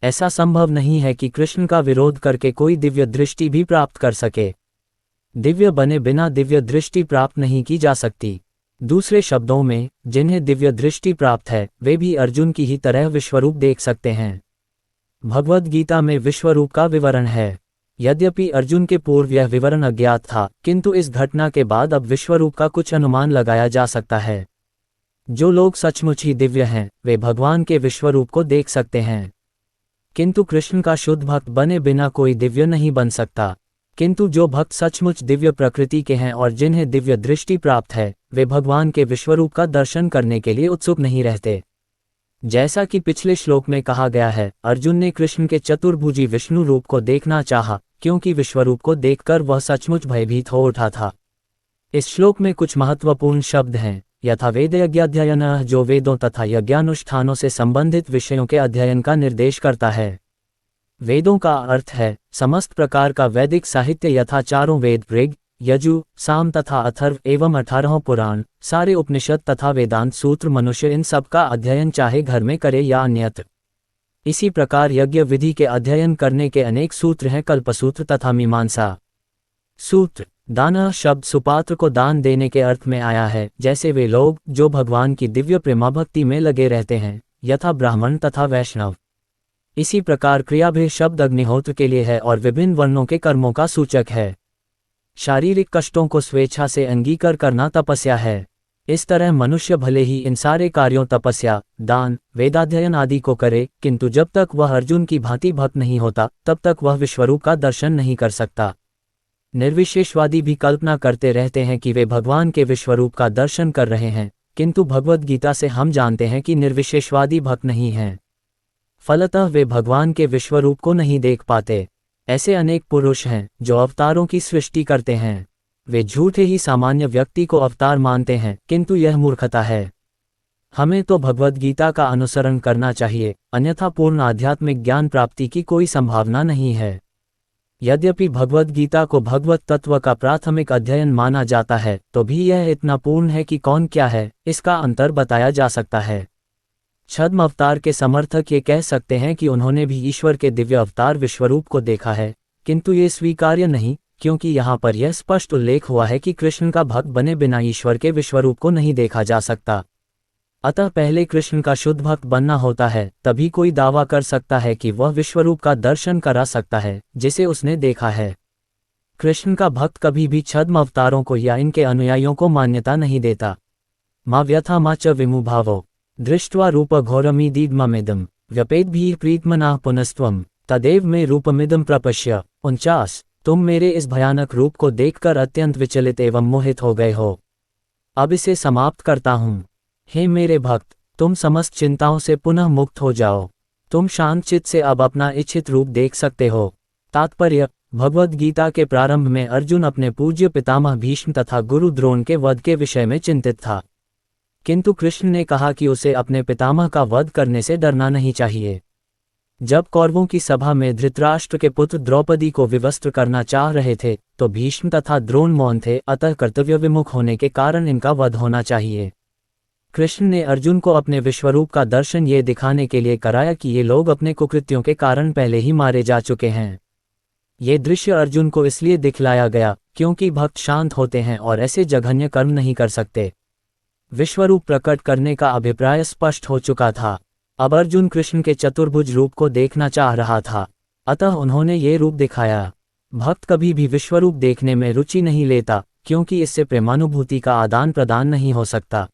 A: ऐसा संभव नहीं है कि कृष्ण का विरोध करके कोई दिव्य दृष्टि भी प्राप्त कर सके। दिव्य बने बिना दिव्य दृष्टि प्राप्त नहीं की जा सकती। दूसरे शब्दों में, जिन्हें दिव्य दृष्टि प्राप्त है वे भी अर्जुन की ही तरह विश्वरूप देख सकते हैं। भगवद गीता में विश्वरूप का विवरण है। यद्यपि अर्जुन के पूर्व यह विवरण अज्ञात था, किंतु इस घटना के बाद अब विश्वरूप का कुछ अनुमान लगाया जा सकता है। जो लोग सचमुच ही दिव्य हैं वे भगवान के विश्वरूप को देख सकते हैं, किंतु कृष्ण का शुद्ध भक्त बने बिना कोई दिव्य नहीं बन सकता। किंतु जो भक्त सचमुच दिव्य प्रकृति के हैं और जिन्हें दिव्य दृष्टि प्राप्त है, वे भगवान के विश्वरूप का दर्शन करने के लिए उत्सुक नहीं रहते। जैसा कि पिछले श्लोक में कहा गया है, अर्जुन ने कृष्ण के चतुर्भुजी विष्णु रूप को देखना चाहा, क्योंकि विश्वरूप को देखकर वह सचमुच भयभीत हो उठा था। इस श्लोक में कुछ महत्वपूर्ण शब्द हैं। यथा वेदयज्ञाध्ययनः, जो वेदों तथा यज्ञानुष्ठानों से संबंधित विषयों के अध्ययन का निर्देश करता है। वेदों का अर्थ है समस्त प्रकार का वैदिक साहित्य, यथा चारों वेद ऋग, यजु, साम तथा अथर्व एवं 18 पुराण, सारे उपनिषद तथा वेदांत सूत्र, मनुष्य इन सब का अध्ययन चाहे घर में करे या अन्यत्र। इसी प्रकार यज्ञ विधि के अध्ययन करने के अनेक सूत्र हैं, कल्पसूत्र तथा मीमांसा सूत्र। दान शब्द सुपात्र को दान देने के अर्थ में आया है, जैसे वे लोग जो भगवान की दिव्य प्रेमा भक्ति में लगे रहते हैं, यथा ब्राह्मण तथा वैष्णव। इसी प्रकार क्रियाभेद शब्द अग्निहोत्र के लिए है और विभिन्न वर्णों के कर्मों का सूचक है। शारीरिक कष्टों को स्वेच्छा से अंगीकार करना तपस्या है। इस तरह मनुष्य भले ही इन सारे कार्यों तपस्या, दान, वेदाध्ययन आदि को करे, किंतु जब तक वह अर्जुन की भांति भक्त नहीं होता तब तक वह विश्वरूप का दर्शन नहीं कर सकता। निर्विशेषवादी भी कल्पना करते रहते हैं कि वे भगवान के विश्वरूप का दर्शन कर रहे हैं, किंतु भगवद गीता से हम जानते हैं कि निर्विशेषवादी भक्त नहीं हैं। फलतः वे भगवान के विश्वरूप को नहीं देख पाते। ऐसे अनेक पुरुष हैं जो अवतारों की सृष्टि करते हैं। वे झूठे ही सामान्य व्यक्ति को अवतार मानते हैं, किंतु यह मूर्खता है। हमें तो भगवद गीता का अनुसरण करना चाहिए, अन्यथा पूर्ण आध्यात्मिक ज्ञान प्राप्ति की कोई संभावना नहीं है। यद्यपि भगवद गीता को भगवत तत्व का प्राथमिक अध्ययन माना जाता है, तो भी यह इतना पूर्ण है कि कौन क्या है इसका अंतर बताया जा सकता है। छद्म अवतार के समर्थक ये कह सकते हैं कि उन्होंने भी ईश्वर के दिव्य अवतार विश्वरूप को देखा है, किंतु ये स्वीकार्य नहीं, क्योंकि यहाँ पर यह स्पष्ट उल्लेख हुआ है कि कृष्ण का भक्त बने बिना ईश्वर के विश्वरूप को नहीं देखा जा सकता। अतः पहले कृष्ण का शुद्ध भक्त बनना होता है, तभी कोई दावा कर सकता है कि वह विश्वरूप का दर्शन करा सकता है जिसे उसने देखा है। कृष्ण का भक्त कभी भी छद्म अवतारों को या इनके अनुयायियों को मान्यता नहीं देता। मा व्यथा मा च विमुभावो दृष्ट्वा रूप घोरमीदीद्ममेदं व्यपेद्भिः प्रीतमनाः पुनस्त्वं तदेव मे रूपमिदं प्रपश्य। 49। तुम मेरे इस भयानक रूप को देखकर अत्यंत विचलित एवं मोहित हो गए हो। अब इसे समाप्त करता हूँ। हे मेरे भक्त, तुम समस्त चिंताओं से पुनः मुक्त हो जाओ। तुम शांत चित्त से अब अपना इच्छित रूप देख सकते हो। तात्पर्य: भगवद गीता के प्रारंभ में अर्जुन अपने पूज्य पितामह भीष्म तथा गुरु द्रोण के वध के विषय में चिंतित था, किंतु कृष्ण ने कहा कि उसे अपने पितामह का वध करने से डरना नहीं चाहिए। जब कौरवों की सभा में धृतराष्ट्र के पुत्र द्रौपदी को विवस्त्र करना चाह रहे थे, तो भीष्म तथा द्रोण मौन थे, अतः कर्तव्य विमुख होने के कारण इनका वध होना चाहिए। कृष्ण ने अर्जुन को अपने विश्वरूप का दर्शन ये दिखाने के लिए कराया कि ये लोग अपने कुकृत्यों के कारण पहले ही मारे जा चुके हैं। ये दृश्य अर्जुन को इसलिए दिखलाया गया क्योंकि भक्त शांत होते हैं और ऐसे जघन्य कर्म नहीं कर सकते। विश्वरूप प्रकट करने का अभिप्राय स्पष्ट हो चुका था। अब अर्जुन कृष्ण के चतुर्भुज रूप को देखना चाह रहा था, अतः उन्होंने ये रूप दिखाया। भक्त कभी भी विश्वरूप देखने में रुचि नहीं लेता, क्योंकि इससे प्रेमानुभूति का आदान प्रदान नहीं हो सकता।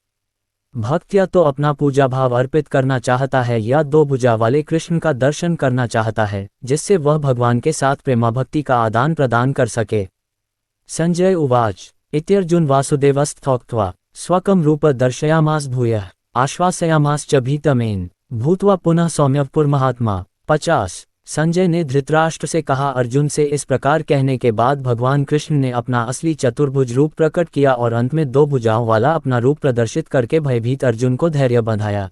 A: भक्त या तो अपना पूजा भाव अर्पित करना चाहता है या दो भुजा वाले कृष्ण का दर्शन करना चाहता है, जिससे वह भगवान के साथ प्रेमाभक्ति का आदान प्रदान कर सके। संजय उवाच इत्यर्जुन वासुदेवस्तथोक्त्वा स्वकं रूप दर्शयामास भूयः आश्वासयामास च भीतमेन भूत्वा पुनः सौम्यपुरमहात्मा। 50। संजय ने धृतराष्ट्र से कहा, अर्जुन से इस प्रकार कहने के बाद भगवान कृष्ण ने अपना असली चतुर्भुज रूप प्रकट किया और अंत में दो भुजाओं वाला अपना रूप प्रदर्शित करके भयभीत अर्जुन को धैर्य बंधाया।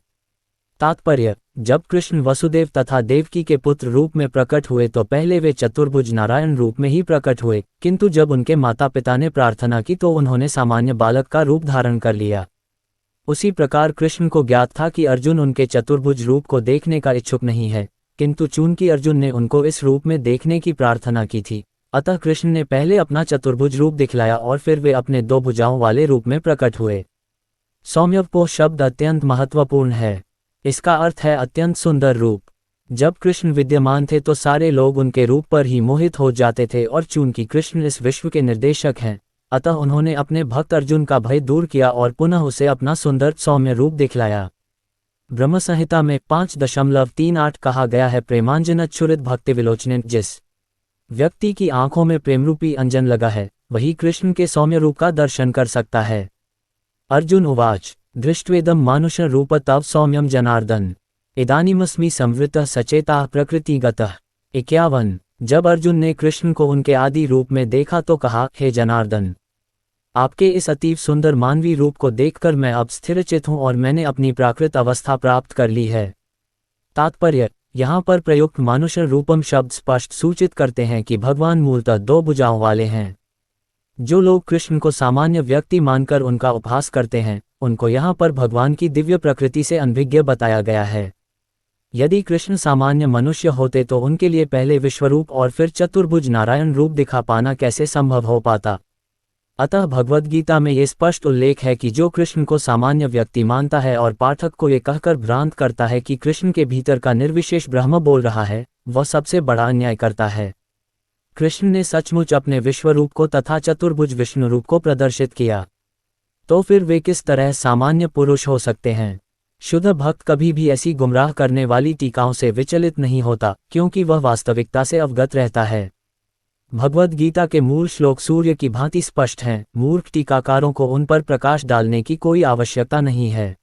A: तात्पर्य: जब कृष्ण वसुदेव तथा देवकी के पुत्र रूप में प्रकट हुए तो पहले वे चतुर्भुज नारायण रूप में ही प्रकट हुए, किंतु जब उनके माता पिता ने प्रार्थना की तो उन्होंने सामान्य बालक का रूप धारण कर लिया। उसी प्रकार कृष्ण को ज्ञात था कि अर्जुन उनके चतुर्भुज रूप को देखने का इच्छुक नहीं है, किंतु चूंकि अर्जुन ने उनको इस रूप में देखने की प्रार्थना की थी, अतः कृष्ण ने पहले अपना चतुर्भुज रूप दिखलाया और फिर वे अपने दो भुजाओं वाले रूप में प्रकट हुए। सौम्यपो शब्द अत्यंत महत्वपूर्ण है। इसका अर्थ है अत्यंत सुंदर रूप। जब कृष्ण विद्यमान थे तो सारे लोग उनके रूप पर ही मोहित हो जाते थे, और चूंकि कृष्ण इस विश्व के निर्देशक हैं, अतः उन्होंने अपने भक्त अर्जुन का भय दूर किया और पुनः उसे अपना सुंदर सौम्य रूप दिखलाया। ब्रह्म संहिता में 5.38 कहा गया है, प्रेमांजनच्छुरित भक्ति विलोचन। जिस व्यक्ति की आंखों में प्रेमरूपी अंजन लगा है, वही कृष्ण के सौम्य रूप का दर्शन कर सकता है। अर्जुन उवाच दृष्ट्वेदं मानुष रूप तव सौम्यम जनार्दन इदानीमस्मि संवृतः सचेता प्रकृतिगतः। 51। जब अर्जुन ने कृष्ण को उनके आदि रूप में देखा तो कहा, हे जनार्दन, आपके इस अतीव सुंदर मानवीय रूप को देखकर मैं अब स्थिरचित हूँ और मैंने अपनी प्राकृत अवस्था प्राप्त कर ली है। तात्पर्य: यहाँ पर प्रयुक्त मानुष रूपम शब्द स्पष्ट सूचित करते हैं कि भगवान मूलतः दो भुजाओं वाले हैं। जो लोग कृष्ण को सामान्य व्यक्ति मानकर उनका उपहास करते हैं, उनको यहाँ पर भगवान की दिव्य प्रकृति से अनभिज्ञ बताया गया है। यदि कृष्ण सामान्य मनुष्य होते तो उनके लिए पहले विश्वरूप और फिर चतुर्भुज नारायण रूप दिखा पाना कैसे संभव हो पाता। अतः भगवद गीता में ये स्पष्ट उल्लेख है कि जो कृष्ण को सामान्य व्यक्ति मानता है और पाठक को ये कहकर भ्रांत करता है कि कृष्ण के भीतर का निर्विशेष ब्रह्म बोल रहा है, वह सबसे बड़ा अन्याय करता है। कृष्ण ने सचमुच अपने विश्वरूप को तथा चतुर्भुज विष्णु रूप को प्रदर्शित किया, तो फिर वे किस तरह सामान्य पुरुष हो सकते हैं। शुद्ध भक्त कभी भी ऐसी गुमराह करने वाली टीकाओं से विचलित नहीं होता, क्योंकि वह वास्तविकता से अवगत रहता है। भगवद गीता के मूल श्लोक सूर्य की भांति स्पष्ट हैं, मूर्ख टीकाकारों को उन पर प्रकाश डालने की कोई आवश्यकता नहीं है।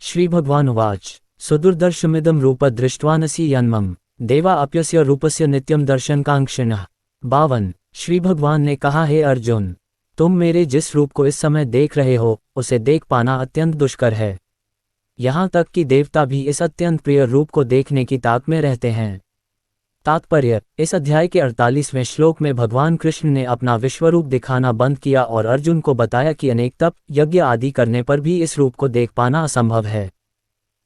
A: श्री भगवान उवाच सुदुर्दर्शमिदं रूप दृष्ट्वानसि यन्मम देवा अप्यस्य रूपस्य नित्यम दर्शन कांक्षिणः। 52। श्री भगवान ने कहा, हे अर्जुन, तुम मेरे जिस रूप को इस समय देख रहे हो, उसे देख पाना अत्यंत दुष्कर है। यहाँ तक कि देवता भी इस अत्यंत प्रिय रूप को देखने की ताक में रहते हैं। तात्पर्य: इस अध्याय के 48वें श्लोक में भगवान कृष्ण ने अपना विश्वरूप दिखाना बंद किया और अर्जुन को बताया कि अनेक तप यज्ञ आदि करने पर भी इस रूप को देख पाना असंभव है।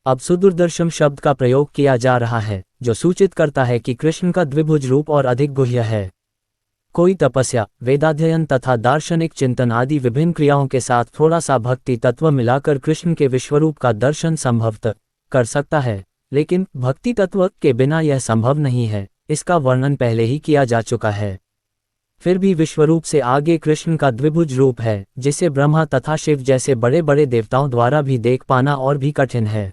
A: अब सुदुर्दर्शम शब्द का प्रयोग किया जा रहा है, जो सूचित करता है कि कृष्ण का द्विभुज रूप और अधिक गुह्य है। कोई तपस्या, वेदाध्ययन तथा दार्शनिक चिंतन आदि विभिन्न क्रियाओं के साथ थोड़ा सा भक्ति तत्व मिलाकर कृष्ण के विश्वरूप का दर्शन संभवतः कर सकता है, लेकिन भक्ति तत्व के बिना यह संभव नहीं है। इसका वर्णन पहले ही किया जा चुका है। फिर भी विश्वरूप से आगे कृष्ण का द्विभुज रूप है, जिसे ब्रह्मा तथा शिव जैसे बड़े बड़े देवताओं द्वारा भी देख पाना और भी कठिन है।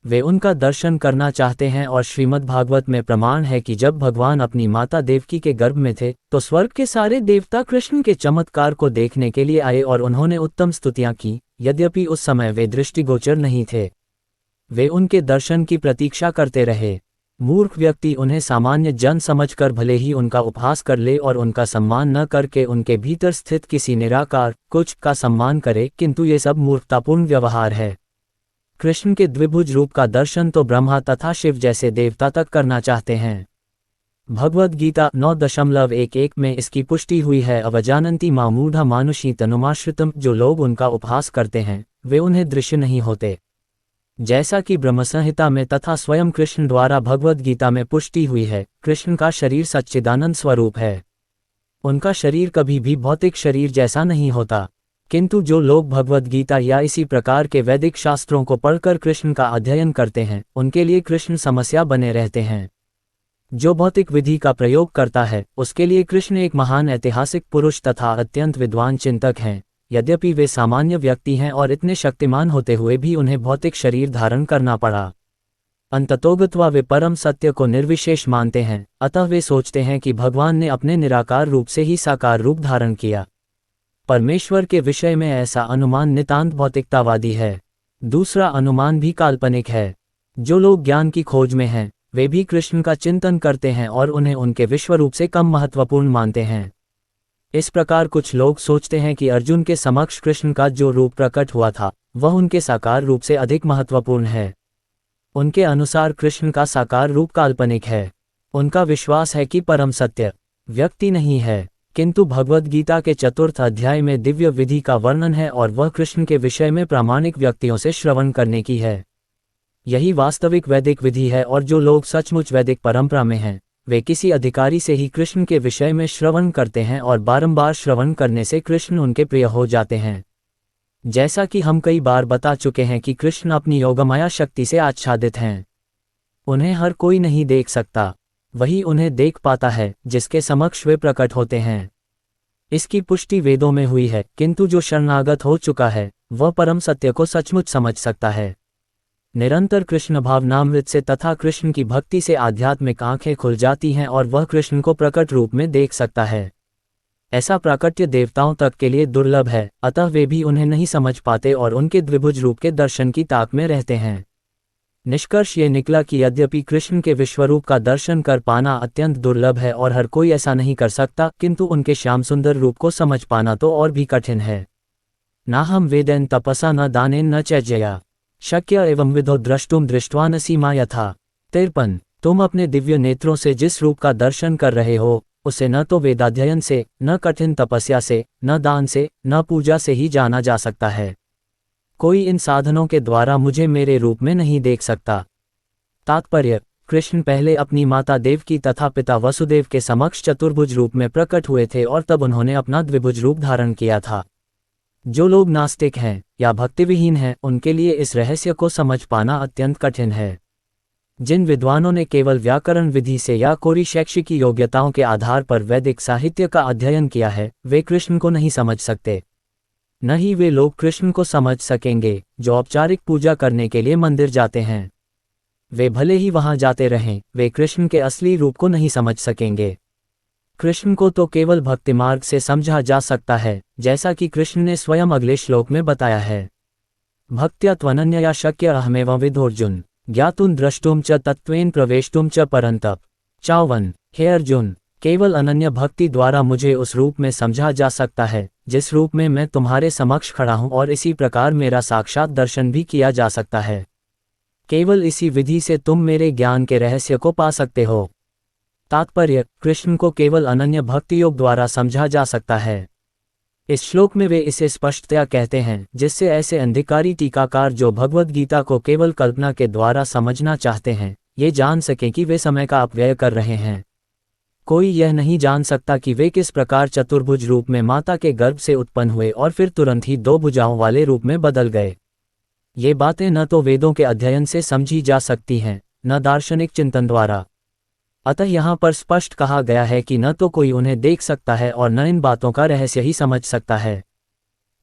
A: वे उनका दर्शन करना चाहते हैं और श्रीमद् भागवत में प्रमाण है कि जब भगवान अपनी माता देवकी के गर्भ में थे तो स्वर्ग के सारे देवता कृष्ण के चमत्कार को देखने के लिए आए और उन्होंने उत्तम स्तुतियां की, यद्यपि उस समय वे दृष्टिगोचर नहीं थे। वे उनके दर्शन की प्रतीक्षा करते रहे। मूर्ख व्यक्ति उन्हें सामान्य जन समझकर भले ही उनका उपहास कर ले और उनका सम्मान न करके उनके भीतर स्थित किसी निराकार कुछ का सम्मान करे, किंतु ये सब मूर्खतापूर्ण व्यवहार है। कृष्ण के द्विभुज रूप का दर्शन तो ब्रह्मा तथा शिव जैसे देवता तक करना चाहते हैं। भगवद गीता 9.11 में इसकी पुष्टि हुई है। अवजानन्ति मां मूढ़ा मानुषी तनुमाश्रितम, जो लोग उनका उपहास करते हैं वे उन्हें दृश्य नहीं होते। जैसा कि ब्रह्मसंहिता में तथा स्वयं कृष्ण द्वारा भगवद गीता में पुष्टि हुई है, कृष्ण का शरीर सच्चिदानंद स्वरूप है। उनका शरीर कभी भी भौतिक शरीर जैसा नहीं होता। किंतु जो लोग भगवद गीता या इसी प्रकार के वैदिक शास्त्रों को पढ़कर कृष्ण का अध्ययन करते हैं, उनके लिए कृष्ण समस्या बने रहते हैं। जो भौतिक विधि का प्रयोग करता है उसके लिए कृष्ण एक महान ऐतिहासिक पुरुष तथा अत्यंत विद्वान चिंतक हैं, यद्यपि वे सामान्य व्यक्ति हैं और इतने शक्तिमान होते हुए भी उन्हें भौतिक शरीर धारण करना पड़ा। अंततोगत्वा वे परम सत्य को निर्विशेष मानते हैं, अतः वे सोचते हैं कि भगवान ने अपने निराकार रूप से ही साकार रूप धारण किया। परमेश्वर के विषय में ऐसा अनुमान नितांत भौतिकतावादी है। दूसरा अनुमान भी काल्पनिक है। जो लोग ज्ञान की खोज में हैं वे भी कृष्ण का चिंतन करते हैं और उन्हें उनके विश्वरूप से कम महत्वपूर्ण मानते हैं। इस प्रकार कुछ लोग सोचते हैं कि अर्जुन के समक्ष कृष्ण का जो रूप प्रकट हुआ था वह उनके साकार रूप से अधिक महत्वपूर्ण है। उनके अनुसार कृष्ण का साकार रूप काल्पनिक है। उनका विश्वास है कि परम सत्य व्यक्ति नहीं है। किंतु भगवद गीता के 4th अध्याय में दिव्य विधि का वर्णन है और वह कृष्ण के विषय में प्रामाणिक व्यक्तियों से श्रवण करने की है। यही वास्तविक वैदिक विधि है और जो लोग सचमुच वैदिक परंपरा में हैं वे किसी अधिकारी से ही कृष्ण के विषय में श्रवण करते हैं और बारंबार श्रवण करने से कृष्ण उनके प्रिय हो जाते हैं। जैसा कि हम कई बार बता चुके हैं कि कृष्ण अपनी योगमाया शक्ति से आच्छादित हैं। उन्हें हर कोई नहीं देख सकता, वही उन्हें देख पाता है जिसके समक्ष वे प्रकट होते हैं। इसकी पुष्टि वेदों में हुई है, किंतु जो शरणागत हो चुका है वह परम सत्य को सचमुच समझ सकता है। निरंतर कृष्ण भावनामृत से तथा कृष्ण की भक्ति से आध्यात्मिक आंखें खुल जाती हैं और वह कृष्ण को प्रकट रूप में देख सकता है। ऐसा प्राकट्य देवताओं तक के लिए दुर्लभ है, अतः वे भी उन्हें नहीं समझ पाते और उनके द्विभुज रूप के दर्शन की ताक में रहते हैं। निष्कर्ष ये निकला कि यद्यपि कृष्ण के विश्वरूप का दर्शन कर पाना अत्यंत दुर्लभ है और हर कोई ऐसा नहीं कर सकता, किंतु उनके श्याम सुंदर रूप को समझ पाना तो और भी कठिन है। ना हम वेदेन तपसा न दानेन न चैजया शक्य एवं विधो द्रष्टुम दृष्ट्वा न सीमा यथा। 53 तुम अपने दिव्य नेत्रों से जिस रूप का दर्शन कर रहे हो उसे न तो वेदाध्ययन से, न कठिन तपस्या से, न दान से, न पूजा से ही जाना जा सकता है। कोई इन साधनों के द्वारा मुझे मेरे रूप में नहीं देख सकता। तात्पर्य: कृष्ण पहले अपनी माता देवकी तथा पिता वसुदेव के समक्ष चतुर्भुज रूप में प्रकट हुए थे और तब उन्होंने अपना द्विभुज रूप धारण किया था। जो लोग नास्तिक हैं या भक्तिविहीन हैं उनके लिए इस रहस्य को समझ पाना अत्यंत कठिन है। जिन विद्वानों ने केवल व्याकरण विधि से या कोरी शैक्षिक योग्यताओं के आधार पर वैदिक साहित्य का अध्ययन किया है वे कृष्ण को नहीं समझ सकते। न ही वे लोग कृष्ण को समझ सकेंगे जो औपचारिक पूजा करने के लिए मंदिर जाते हैं। वे भले ही वहां जाते रहें, वे कृष्ण के असली रूप को नहीं समझ सकेंगे। कृष्ण को तो केवल भक्ति मार्ग से समझा जा सकता है, जैसा कि कृष्ण ने स्वयं अगले श्लोक में बताया है। भक्त्या त्वनन्यया शक्य अहमेव विदोर्जुन ज्ञातुं द्रष्टुम च तत्त्वेन प्रवेष्टुम च परन्तप। 54 हे अर्जुन, केवल अनन्य भक्ति द्वारा मुझे उस रूप में समझा जा सकता है जिस रूप में मैं तुम्हारे समक्ष खड़ा हूं, और इसी प्रकार मेरा साक्षात दर्शन भी किया जा सकता है। केवल इसी विधि से तुम मेरे ज्ञान के रहस्य को पा सकते हो। तात्पर्य: कृष्ण को केवल अनन्य भक्ति योग द्वारा समझा जा सकता है। इस श्लोक में वे इसे स्पष्टतया कहते हैं जिससे ऐसे अंधिकारी टीकाकार जो भगवद गीता को केवल कल्पना के द्वारा समझना चाहते हैं ये जान सकें कि वे समय का अपव्यय कर रहे हैं। कोई यह नहीं जान सकता कि वे किस प्रकार चतुर्भुज रूप में माता के गर्भ से उत्पन्न हुए और फिर तुरंत ही 2 भुजाओं वाले रूप में बदल गए। ये बातें न तो वेदों के अध्ययन से समझी जा सकती हैं न दार्शनिक चिंतन द्वारा। अतः यहाँ पर स्पष्ट कहा गया है कि न तो कोई उन्हें देख सकता है और न इन बातों का रहस्य ही समझ सकता है।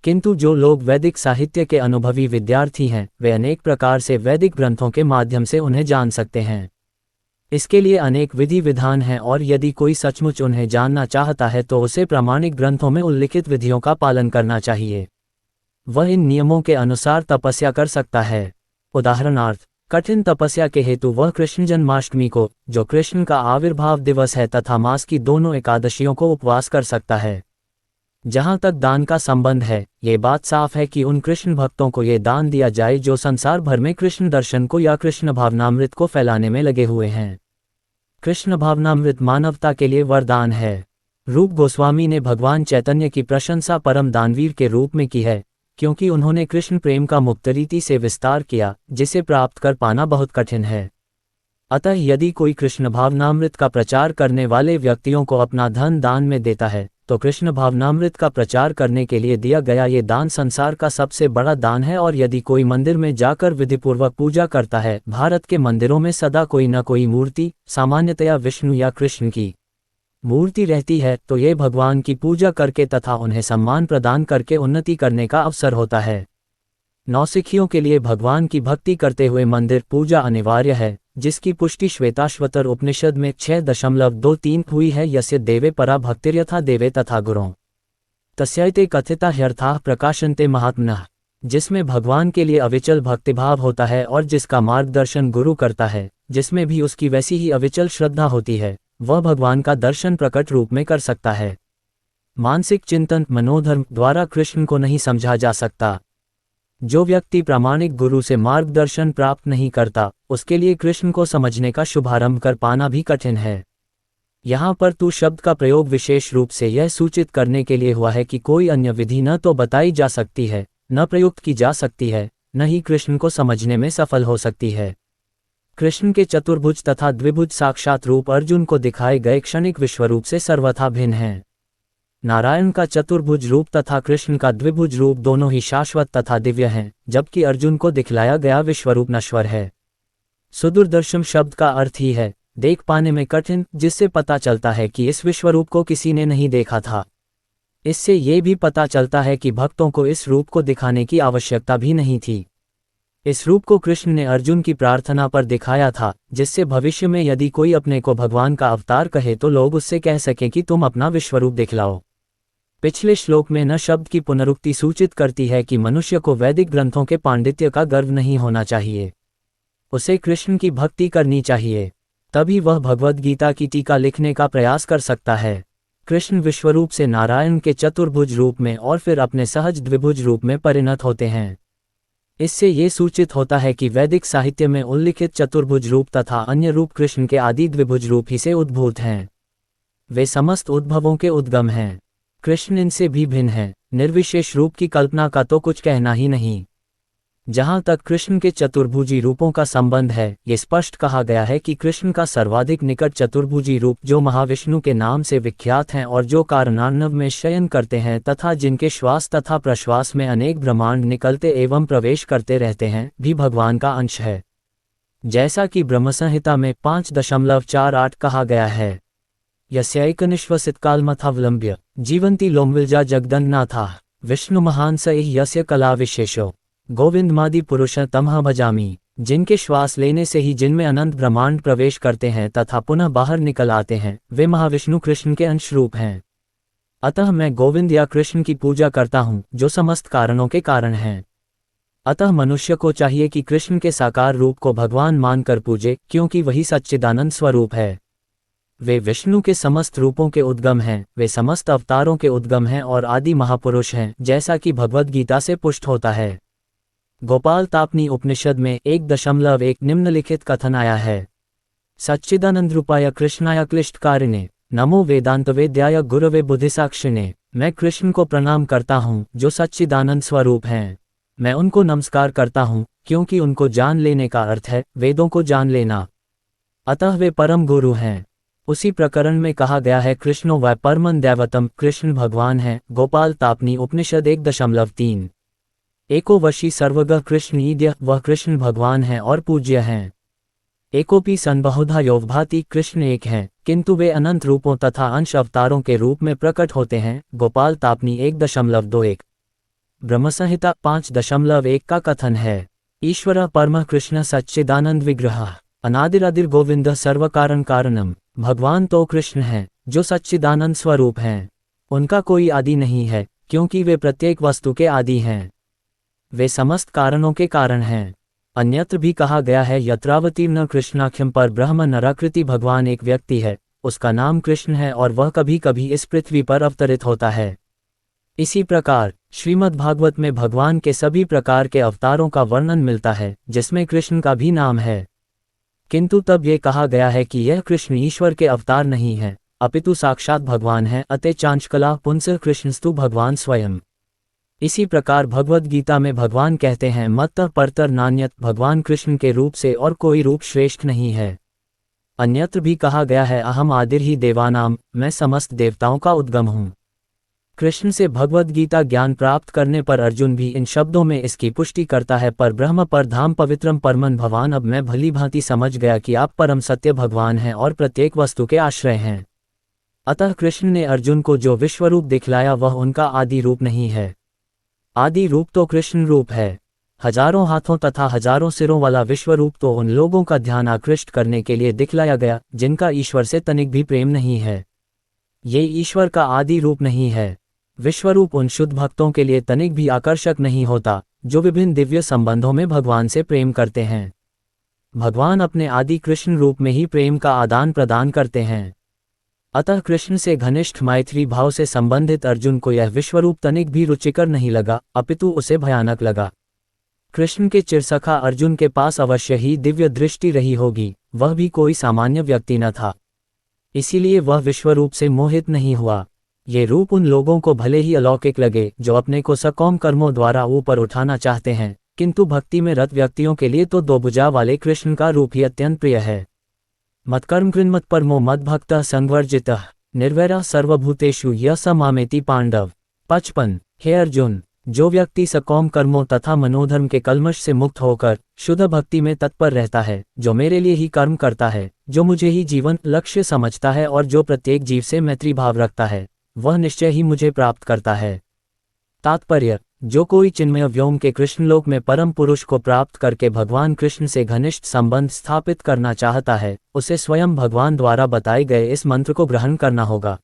A: किंतु जो लोग वैदिक साहित्य के अनुभवी विद्यार्थी हैं, वे अनेक प्रकार से वैदिक ग्रंथों के माध्यम से उन्हें जान सकते हैं। इसके लिए अनेक विधि विधान हैं और यदि कोई सचमुच उन्हें जानना चाहता है तो उसे प्रामाणिक ग्रंथों में उल्लिखित विधियों का पालन करना चाहिए। वह इन नियमों के अनुसार तपस्या कर सकता है। उदाहरणार्थ, कठिन तपस्या के हेतु वह कृष्ण जन्माष्टमी को, जो कृष्ण का आविर्भाव दिवस है, तथा मास की दोनों एकादशियों को उपवास कर सकता है। जहाँ तक दान का संबंध है, ये बात साफ है कि उन कृष्ण भक्तों को ये दान दिया जाए जो संसार भर में कृष्ण दर्शन को या कृष्ण भावनामृत को फैलाने में लगे हुए हैं। कृष्ण भावनामृत मानवता के लिए वरदान है। रूप गोस्वामी ने भगवान चैतन्य की प्रशंसा परम दानवीर के रूप में की है, क्योंकि उन्होंने कृष्ण प्रेम का मुक्त रीति से विस्तार किया, जिसे प्राप्त कर पाना बहुत कठिन है। अतः यदि कोई कृष्ण भावनामृत का प्रचार करने वाले व्यक्तियों को अपना धन दान में देता है, तो कृष्ण भावनामृत का प्रचार करने के लिए दिया गया ये दान संसार का सबसे बड़ा दान है। और यदि कोई मंदिर में जाकर विधिपूर्वक पूजा करता है, भारत के मंदिरों में सदा कोई न कोई मूर्ति, सामान्यतया विष्णु या कृष्ण की मूर्ति रहती है, तो ये भगवान की पूजा करके तथा उन्हें सम्मान प्रदान करके उन्नति करने का अवसर होता है। नौसिखियों के लिए भगवान की भक्ति करते हुए मंदिर पूजा अनिवार्य है, जिसकी पुष्टि श्वेताश्वतर उपनिषद में 6.23 हुई है। यस्य देवे परा भक्तिर्यथा देवे तथा गुरों तस्यैते कथिता ह्यर्थाः प्रकाशन्ते महात्मनः, जिसमें भगवान के लिए अविचल भक्तिभाव होता है और जिसका मार्गदर्शन गुरु करता है, जिसमें भी उसकी वैसी ही अविचल श्रद्धा होती है, वह भगवान का दर्शन प्रकट रूप में कर सकता है। मानसिक चिंतन मनोधर्म द्वारा कृष्ण को नहीं समझा जा सकता। जो व्यक्ति प्रामाणिक गुरु से मार्गदर्शन प्राप्त नहीं करता, उसके लिए कृष्ण को समझने का शुभारंभ कर पाना भी कठिन है। यहाँ पर तू शब्द का प्रयोग विशेष रूप से यह सूचित करने के लिए हुआ है कि कोई अन्य विधि न तो बताई जा सकती है, न प्रयुक्त की जा सकती है, न ही कृष्ण को समझने में सफल हो सकती है। कृष्ण के चतुर्भुज तथा द्विभुज साक्षात रूप अर्जुन को दिखाए गए क्षणिक विश्वरूप से सर्वथा भिन्न हैं। नारायण का चतुर्भुज रूप तथा कृष्ण का द्विभुज रूप दोनों ही शाश्वत तथा दिव्य हैं, जबकि अर्जुन को दिखलाया गया विश्वरूप नश्वर है। सुदूरदर्शन शब्द का अर्थ ही है देख पाने में कठिन, जिससे पता चलता है कि इस विश्वरूप को किसी ने नहीं देखा था। इससे ये भी पता चलता है कि भक्तों को इस रूप को दिखाने की आवश्यकता भी नहीं थी। इस रूप को कृष्ण ने अर्जुन की प्रार्थना पर दिखाया था, जिससे भविष्य में यदि कोई अपने को भगवान का अवतार कहे तो लोग उससे कह सकें कि तुम अपना विश्वरूप दिखलाओ। पिछले श्लोक में न शब्द की पुनरुक्ति सूचित करती है कि मनुष्य को वैदिक ग्रंथों के पांडित्य का गर्व नहीं होना चाहिए। उसे कृष्ण की भक्ति करनी चाहिए, तभी वह भगवद गीता की टीका लिखने का प्रयास कर सकता है। कृष्ण विश्वरूप से नारायण के चतुर्भुज रूप में और फिर अपने सहज द्विभुज रूप में परिणत होते हैं। इससे ये सूचित होता है कि वैदिक साहित्य में उल्लिखित चतुर्भुज रूप तथा अन्य रूप कृष्ण के आदि द्विभुज रूप ही से उद्भूत हैं। वे समस्त उद्भवों के उद्गम हैं। कृष्ण इनसे भी भिन्न है। निर्विशेष रूप की कल्पना का तो कुछ कहना ही नहीं। जहाँ तक कृष्ण के चतुर्भुजी रूपों का संबंध है, ये स्पष्ट कहा गया है कि कृष्ण का सर्वाधिक निकट चतुर्भुजी रूप जो महाविष्णु के नाम से विख्यात हैं और जो कारणार्णव में शयन करते हैं तथा जिनके श्वास तथा प्रश्वास में अनेक ब्रह्मांड निकलते एवं प्रवेश करते रहते हैं, भी भगवान का अंश है। जैसा कि ब्रह्मसंहिता में 5.48 कहा गया है, यस्यैकनिश्वसितकालमथावलंब्य जीवंती लोमविलजा जगदन्नाथा विष्णु महान स यस्य कला विशेषो गोविंदमादि पुरुष तमह भजामी। जिनके श्वास लेने से ही जिनमें अनंत ब्रह्मांड प्रवेश करते हैं तथा पुनः बाहर निकल आते हैं, वे महाविष्णु कृष्ण के अंश रूप हैं। अतः मैं गोविंद या कृष्ण की पूजा करता हूँ, जो समस्त कारणों के कारण हैं। अतः मनुष्य को चाहिए कि कृष्ण के साकार रूप को भगवान मानकर पूजे, क्योंकि वही सच्चिदानंद स्वरूप है। वे विष्णु के समस्त रूपों के उद्गम हैं, वे समस्त अवतारों के उद्गम हैं और आदि महापुरुष हैं, जैसा कि भगवद गीता से पुष्ट होता है। गोपाल तापनी उपनिषद में 1.1 निम्नलिखित कथन आया है, सच्चिदानंद रूपाय कृष्णाय क्लिष्टकारिणे नमो वेदांत वेद्याय गुरवे बुद्धिसाक्षिणे। मैं कृष्ण को प्रणाम करता हूँ जो सच्चिदानंद स्वरूप हैं। मैं उनको नमस्कार करता हूँ, क्योंकि उनको जान लेने का अर्थ है वेदों को जान लेना। अतः वे परम गुरु हैं। उसी प्रकरण में कहा गया है, कृष्णो वै परमं दैवतम, कृष्ण भगवान है। गोपाल तापनी उपनिषद 1.3। एको वशी सर्वगः कृष्ण ईद्य, वह कृष्ण भगवान है और पूज्य हैं। एकोपी सन बहुधा योवभाति, कृष्ण एक हैं, किंतु वे अनंत रूपों तथा अंश अवतारों के रूप में प्रकट होते हैं। गोपाल तापनी 1.21। ब्रह्मसंहिता 5.1 का कथन है, ईश्वर परम कृष्ण सच्चिदानंद विग्रह अनादिरादिर गोविंद सर्व कारण कारणम। भगवान तो कृष्ण हैं, जो सच्चिदानंद स्वरूप हैं। उनका कोई आदि नहीं है, क्योंकि वे प्रत्येक वस्तु के आदि हैं। वे समस्त कारणों के कारण हैं। अन्यत्र भी कहा गया है, यत्रावतीर्न कृष्णाख्यम पर ब्रह्म नराकृति। भगवान एक व्यक्ति है, उसका नाम कृष्ण है और वह कभी कभी इस पृथ्वी पर अवतरित होता है। इसी प्रकार श्रीमद् भागवत में भगवान के सभी प्रकार के अवतारों का वर्णन मिलता है, जिसमें कृष्ण का भी नाम है। किंतु तब ये कहा गया है कि यह कृष्ण ईश्वर के अवतार नहीं है, अपितु साक्षात भगवान है। अतः चांचकला पुंसः कृष्णस्तु भगवान स्वयं। इसी प्रकार भगवद गीता में भगवान कहते हैं, मत्तः परतर नान्यत्। भगवान कृष्ण के रूप से और कोई रूप श्रेष्ठ नहीं है। अन्यत्र भी कहा गया है, अहम आदिर्हि देवानाम, मैं समस्त देवताओं का उद्गम हूँ। कृष्ण से भगवद गीता ज्ञान प्राप्त करने पर अर्जुन भी इन शब्दों में इसकी पुष्टि करता है, पर ब्रह्म पर धाम पवित्रम परमन भवान। अब मैं भली भांति समझ गया कि आप परम सत्य भगवान हैं और प्रत्येक वस्तु के आश्रय हैं। अतः कृष्ण ने अर्जुन को जो विश्वरूप दिखलाया वह उनका आदि रूप नहीं है। आदि रूप तो कृष्ण रूप है। हजारों हाथों तथा हजारों सिरों वाला विश्वरूप तो उन लोगों का ध्यान आकृष्ट करने के लिए दिखलाया गया, जिनका ईश्वर से तनिक भी प्रेम नहीं है। ये ईश्वर का आदि रूप नहीं है। विश्वरूप उन शुद्ध भक्तों के लिए तनिक भी आकर्षक नहीं होता, जो विभिन्न दिव्य संबंधों में भगवान से प्रेम करते हैं। भगवान अपने आदि कृष्ण रूप में ही प्रेम का आदान प्रदान करते हैं। अतः कृष्ण से घनिष्ठ मैत्री भाव से संबंधित अर्जुन को यह विश्वरूप तनिक भी रुचिकर नहीं लगा, अपितु उसे भयानक लगा। कृष्ण के चिरसखा अर्जुन के पास अवश्य ही दिव्य दृष्टि रही होगी, वह भी कोई सामान्य व्यक्ति न था। इसीलिए वह विश्वरूप से मोहित नहीं हुआ। ये रूप उन लोगों को भले ही अलौकिक लगे, जो अपने को सकौम कर्मों द्वारा ऊपर उठाना चाहते हैं, किंतु भक्ति में रत व्यक्तियों के लिए तो दो भुजा वाले कृष्ण का रूप ही अत्यंत प्रिय है। मत्कर्म कृन्मत परमो मद्भक्तः संवर्जितः निर्वैरः सर्वभूतेषु यः स मामेति पांडव। 55। हे अर्जुन, जो व्यक्ति सकौम कर्मों तथा मनोधर्म के कल्मश से मुक्त होकर शुद्ध भक्ति में तत्पर रहता है, जो मेरे लिए ही कर्म करता है, जो मुझे ही जीवन लक्ष्य समझता है और जो प्रत्येक जीव से मैत्री भाव रखता है, वह निश्चय ही मुझे प्राप्त करता है। तात्पर्य, जो कोई चिन्मय व्योम के कृष्णलोक में परम पुरुष को प्राप्त करके भगवान कृष्ण से घनिष्ठ संबंध स्थापित करना चाहता है, उसे स्वयं भगवान द्वारा बताए गए इस मंत्र को ग्रहण करना होगा।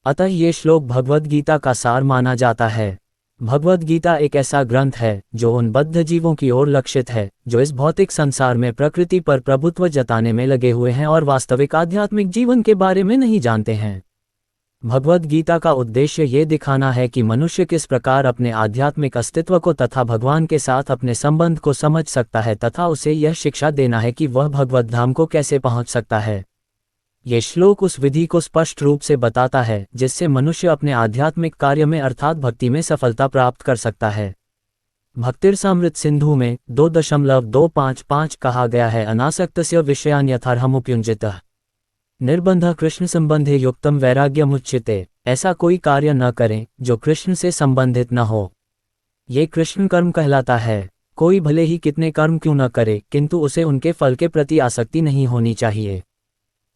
A: अतः ये श्लोक भगवद गीता का सार माना जाता है। भगवद गीता एक ऐसा ग्रंथ है जो उन बद्ध जीवों की ओर लक्षित है, जो इस भौतिक संसार में प्रकृति पर प्रभुत्व जताने में लगे हुए हैं और वास्तविक आध्यात्मिक जीवन के बारे में नहीं जानते हैं। भगवद गीता का उद्देश्य ये दिखाना है कि मनुष्य किस प्रकार अपने आध्यात्मिक अस्तित्व को तथा भगवान के साथ अपने संबंध को समझ सकता है, तथा उसे यह शिक्षा देना है कि वह भगवद धाम को कैसे पहुंच सकता है। ये श्लोक उस विधि को स्पष्ट रूप से बताता है जिससे मनुष्य अपने आध्यात्मिक कार्य में अर्थात भक्ति में सफलता प्राप्त कर सकता है। भक्तिरसामृत सिंधु में 2.255 कहा गया है, अनासक्तस्य विषयान् यथार्हमुपयुञ्जितः निर्बंध कृष्ण संबंधे युक्तम वैराग्यमुच्यते। ऐसा कोई कार्य न करें जो कृष्ण से संबंधित न हो। ये कृष्ण कर्म कहलाता है। कोई भले ही कितने कर्म क्यों न करे, किंतु उसे उनके फल के प्रति आसक्ति नहीं होनी चाहिए।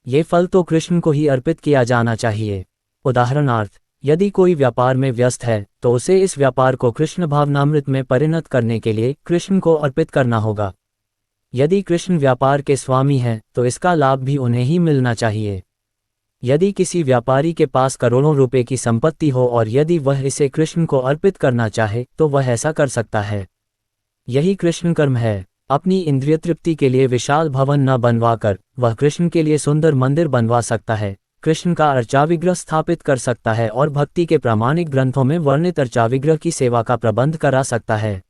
A: ये फल तो कृष्ण को ही अर्पित किया जाना चाहिए। उदाहरणार्थ, यदि कोई व्यापार में व्यस्त है तो उसे इस व्यापार को कृष्ण भावनामृत में परिणत करने के लिए कृष्ण को अर्पित करना होगा। यदि कृष्ण व्यापार के स्वामी हैं तो इसका लाभ भी उन्हें ही मिलना चाहिए। यदि किसी व्यापारी के पास करोड़ों रुपए की संपत्ति हो और यदि वह इसे कृष्ण को अर्पित करना चाहे तो वह ऐसा कर सकता है। यही कृष्ण कर्म है। अपनी इंद्रिय तृप्ति के लिए विशाल भवन न बनवाकर वह कृष्ण के लिए सुंदर मंदिर बनवा सकता है, कृष्ण का अर्चाविग्रह स्थापित कर सकता है और भक्ति के प्रामाणिक ग्रंथों में वर्णित अर्चाविग्रह की सेवा का प्रबंध करा सकता है।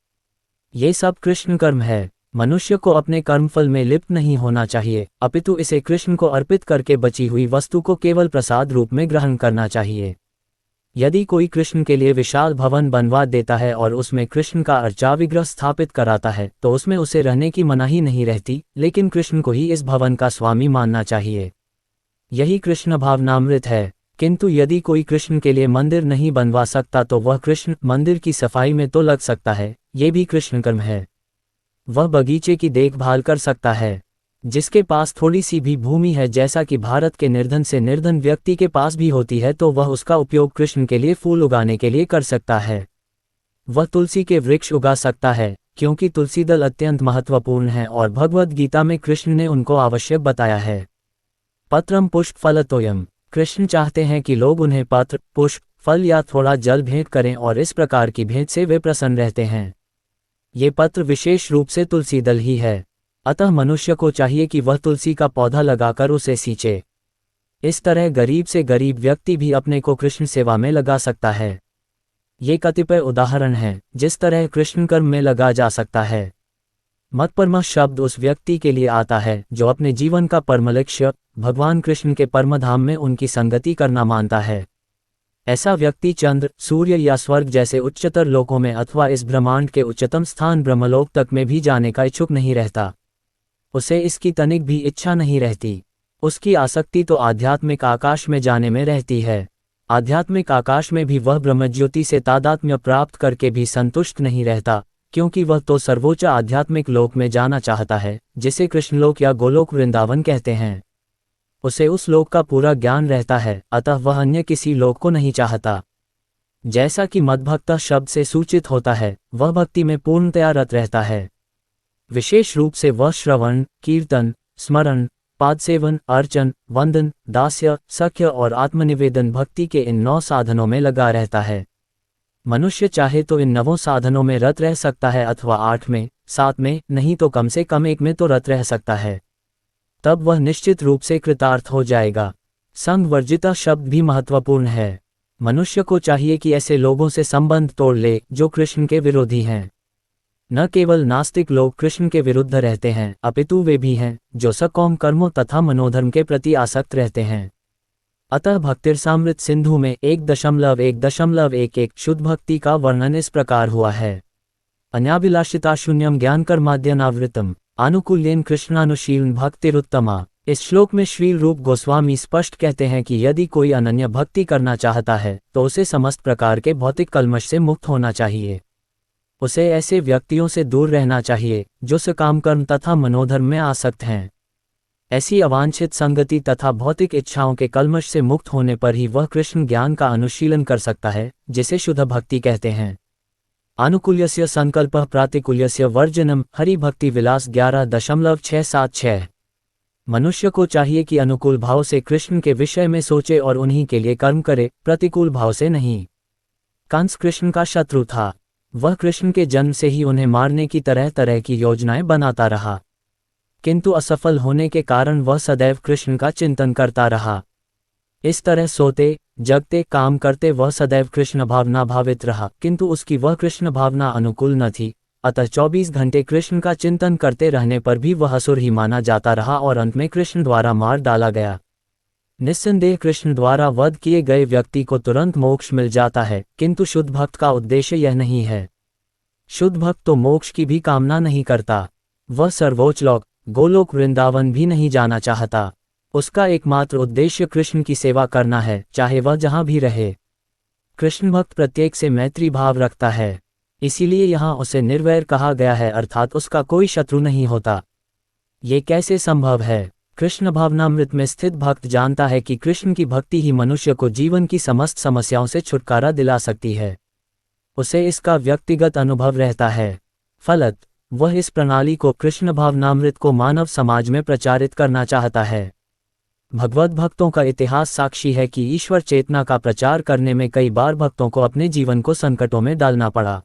A: ये सब कृष्ण कर्म है। मनुष्य को अपने कर्मफल में लिप्त नहीं होना चाहिए, अपितु इसे कृष्ण को अर्पित करके बची हुई वस्तु को केवल प्रसाद रूप में ग्रहण करना चाहिए। यदि कोई कृष्ण के लिए विशाल भवन बनवा देता है और उसमें कृष्ण का अर्चाविग्रह स्थापित कराता है तो उसमें उसे रहने की मनाही नहीं रहती, लेकिन कृष्ण को ही इस भवन का स्वामी मानना चाहिए। यही कृष्ण भावनामृत है। किंतु यदि कोई कृष्ण के लिए मंदिर नहीं बनवा सकता तो वह कृष्ण मंदिर की सफाई में तो लग सकता है, ये भी कृष्ण कर्म है। वह बगीचे की देखभाल कर सकता है। जिसके पास थोड़ी सी भी भूमि है, जैसा कि भारत के निर्धन से निर्धन व्यक्ति के पास भी होती है, तो वह उसका उपयोग कृष्ण के लिए फूल उगाने के लिए कर सकता है। वह तुलसी के वृक्ष उगा सकता है, क्योंकि तुलसी दल अत्यंत महत्वपूर्ण है और भगवद गीता में कृष्ण ने उनको आवश्यक बताया है। पत्रम पुष्प फलतोयम। कृष्ण चाहते हैं कि लोग उन्हें पत्र, पुष्प, फल या थोड़ा जल भेंट करें और इस प्रकार की भेंट से वे प्रसन्न रहते हैं। ये पत्र विशेष रूप से तुलसी दल ही है। अतः मनुष्य को चाहिए कि वह तुलसी का पौधा लगाकर उसे सींचे। इस तरह गरीब से गरीब व्यक्ति भी अपने को कृष्ण सेवा में लगा सकता है। ये कतिपय उदाहरण हैं जिस तरह कृष्ण कर्म में लगा जा सकता है। मत्परम शब्द उस व्यक्ति के लिए आता है जो अपने जीवन का परम लक्ष्य भगवान कृष्ण के परमधाम में उनकी संगति करना मानता है। ऐसा व्यक्ति चंद्र, सूर्य या स्वर्ग जैसे उच्चतर लोकों में अथवा इस ब्रह्मांड के उच्चतम स्थान ब्रह्मलोक तक में भी जाने का इच्छुक नहीं रहता। उसे इसकी तनिक भी इच्छा नहीं रहती। उसकी आसक्ति तो आध्यात्मिक आकाश में जाने में रहती है। आध्यात्मिक आकाश में भी वह ब्रह्मज्योति से तादात्म्य प्राप्त करके भी संतुष्ट नहीं रहता, क्योंकि वह तो सर्वोच्च आध्यात्मिक लोक में जाना चाहता है, जिसे कृष्णलोक या गोलोक वृंदावन कहते हैं। उसे उस लोक का पूरा ज्ञान रहता है, अतः वह अन्य किसी लोक को नहीं चाहता। जैसा कि मद्भक्त शब्द से सूचित होता है, वह भक्ति में पूर्णतया रत रहता है। विशेष रूप से वह श्रवण, कीर्तन, स्मरण, पादसेवन, अर्चन, वंदन, दास्य, सख्य और आत्मनिवेदन भक्ति के इन 9 साधनों में लगा रहता है। मनुष्य चाहे तो इन 9 साधनों में रत रह सकता है अथवा 8 में, 7 में, नहीं तो कम से कम 1 में तो रत रह सकता है। तब वह निश्चित रूप से कृतार्थ हो जाएगा। संग वर्जिता शब्द भी महत्वपूर्ण है। मनुष्य को चाहिए कि ऐसे लोगों से संबंध तोड़ ले जो कृष्ण के विरोधी हैं। न केवल नास्तिक लोग कृष्ण के विरुद्ध रहते हैं, अपितु वे भी हैं जो सकौम कर्मों तथा मनोधर्म के प्रति आसक्त रहते हैं। अतः भक्तिरसामृत सिंधु में 1.1.11 शुद्ध भक्ति का वर्णन इस प्रकार हुआ है। अन्याभिलाषिता शून्यम ज्ञान कर्माद्यनावृतम आनुकूल्येन कृष्णानुशीलन भक्तिरुत्तमा। इस श्लोक में श्रील रूप गोस्वामी स्पष्ट कहते हैं कि यदि कोई अनन्य भक्ति करना चाहता है तो उसे समस्त प्रकार के भौतिक कल्मश से मुक्त होना चाहिए। उसे ऐसे व्यक्तियों से दूर रहना चाहिए जो सकाम कर्म तथा मनोधर्म में आसक्त हैं। ऐसी अवांछित संगति तथा भौतिक इच्छाओं के कल्मश से मुक्त होने पर ही वह कृष्ण ज्ञान का अनुशीलन कर सकता है, जिसे शुद्ध भक्ति कहते हैं। आनुकूल्यस्य संकल्पः प्रातिकूल्यस्य वर्जनम। हरि भक्ति विलास 11.676। मनुष्य को चाहिए कि अनुकूल भाव से कृष्ण के विषय में सोचे और उन्हीं के लिए कर्म करे, प्रतिकूल भाव से नहीं। कंस कृष्ण का शत्रु था। वह कृष्ण के जन्म से ही उन्हें मारने की तरह तरह की योजनाएं बनाता रहा, किंतु असफल होने के कारण वह सदैव कृष्ण का चिंतन करता रहा। इस तरह सोते जगते काम करते वह सदैव कृष्ण भावना भावित रहा, किंतु उसकी वह कृष्ण भावना अनुकूल न थी। अतः 24 घंटे कृष्ण का चिंतन करते रहने पर भी वह असुर ही माना जाता रहा और अंत में कृष्ण द्वारा मार डाला गया। निस्संदेह कृष्ण द्वारा वध किए गए व्यक्ति को तुरंत मोक्ष मिल जाता है, किंतु शुद्ध भक्त का उद्देश्य यह नहीं है। शुद्ध भक्त तो मोक्ष की भी कामना नहीं करता। वह सर्वोच्च लोक गोलोक वृंदावन भी नहीं जाना चाहता। उसका एकमात्र उद्देश्य कृष्ण की सेवा करना है, चाहे वह जहां भी रहे। कृष्ण भक्त प्रत्येक से मैत्री भाव रखता है, इसीलिए यहाँ उसे निर्वैर कहा गया है, अर्थात उसका कोई शत्रु नहीं होता। ये कैसे संभव है? कृष्ण भावनामृत में स्थित भक्त जानता है कि कृष्ण की भक्ति ही मनुष्य को जीवन की समस्त समस्याओं से छुटकारा दिला सकती है। उसे इसका व्यक्तिगत अनुभव रहता है। फलत वह इस प्रणाली को, कृष्ण भावनामृत को मानव समाज में प्रचारित करना चाहता है। भगवत भक्तों का इतिहास साक्षी है कि ईश्वर चेतना का प्रचार करने में कई बार भक्तों को अपने जीवन को संकटों में डालना पड़ा।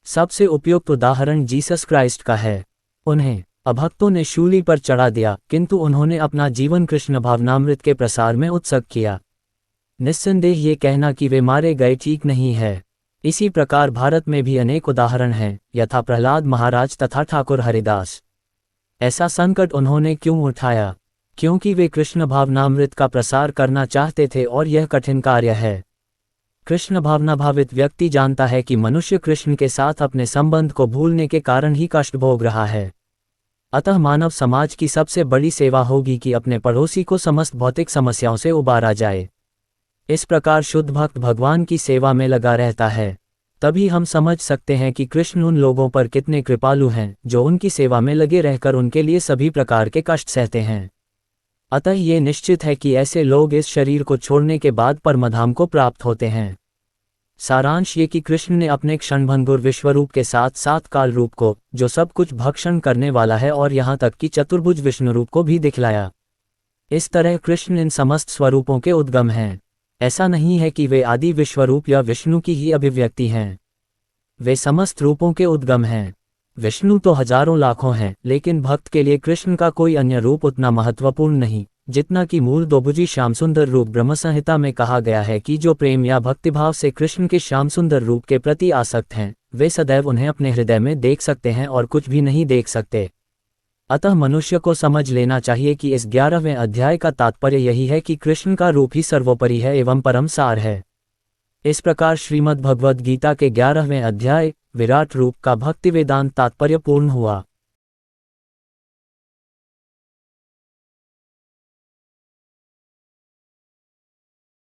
A: सबसे उपयुक्त उदाहरण जीसस क्राइस्ट का है। उन्हें अभक्तों ने शूली पर चढ़ा दिया, किंतु उन्होंने अपना जीवन कृष्ण भावनामृत के प्रसार में उत्सर्ग किया। निस्संदेह ये कहना कि वे मारे गए ठीक नहीं है। इसी प्रकार भारत में भी अनेक उदाहरण हैं, यथा प्रहलाद महाराज तथा ठाकुर हरिदास। ऐसा संकट उन्होंने क्यों उठाया? क्योंकि वे कृष्ण भावनामृत का प्रसार करना चाहते थे और यह कठिन कार्य है। कृष्ण भावना भावित व्यक्ति जानता है कि मनुष्य कृष्ण के साथ अपने संबंध को भूलने के कारण ही कष्ट भोग रहा है। अतः मानव समाज की सबसे बड़ी सेवा होगी कि अपने पड़ोसी को समस्त भौतिक समस्याओं से उबारा जाए। इस प्रकार शुद्ध भक्त भगवान की सेवा में लगा रहता है। तभी हम समझ सकते हैं कि कृष्ण उन लोगों पर कितने कृपालु हैं जो उनकी सेवा में लगे रहकर उनके लिए सभी प्रकार के कष्ट सहते हैं। अतः ये निश्चित है कि ऐसे लोग इस शरीर को छोड़ने के बाद परमधाम को प्राप्त होते हैं। सारांश ये कि कृष्ण ने अपने क्षणभंगुर विश्वरूप के साथ साथ काल रूप को, जो सब कुछ भक्षण करने वाला है, और यहाँ तक कि चतुर्भुज विष्णु रूप को भी दिखलाया। इस तरह कृष्ण इन समस्त स्वरूपों के उद्गम हैं। ऐसा नहीं है कि वे आदि विश्वरूप या विष्णु की ही अभिव्यक्ति हैं। वे समस्त रूपों के उद्गम हैं। विष्णु तो हजारों लाखों हैं, लेकिन भक्त के लिए कृष्ण का कोई अन्य रूप उतना महत्वपूर्ण नहीं जितना कि मूल दोभुजी श्यामसुंदर रूप। ब्रह्म संहिता में कहा गया है कि जो प्रेम या भक्तिभाव से कृष्ण के श्यामसुंदर रूप के प्रति आसक्त हैं, वे सदैव उन्हें अपने हृदय में देख सकते हैं और कुछ भी नहीं देख सकते। अतः मनुष्य को समझ लेना चाहिए कि इस 11वें अध्याय का तात्पर्य यही है कि कृष्ण का रूप ही सर्वोपरि है एवं परम सार है। इस प्रकार श्रीमद् भगवद गीता के 11वें अध्याय विराट रूप का भक्ति वेदांत तात्पर्य पूर्ण हुआ।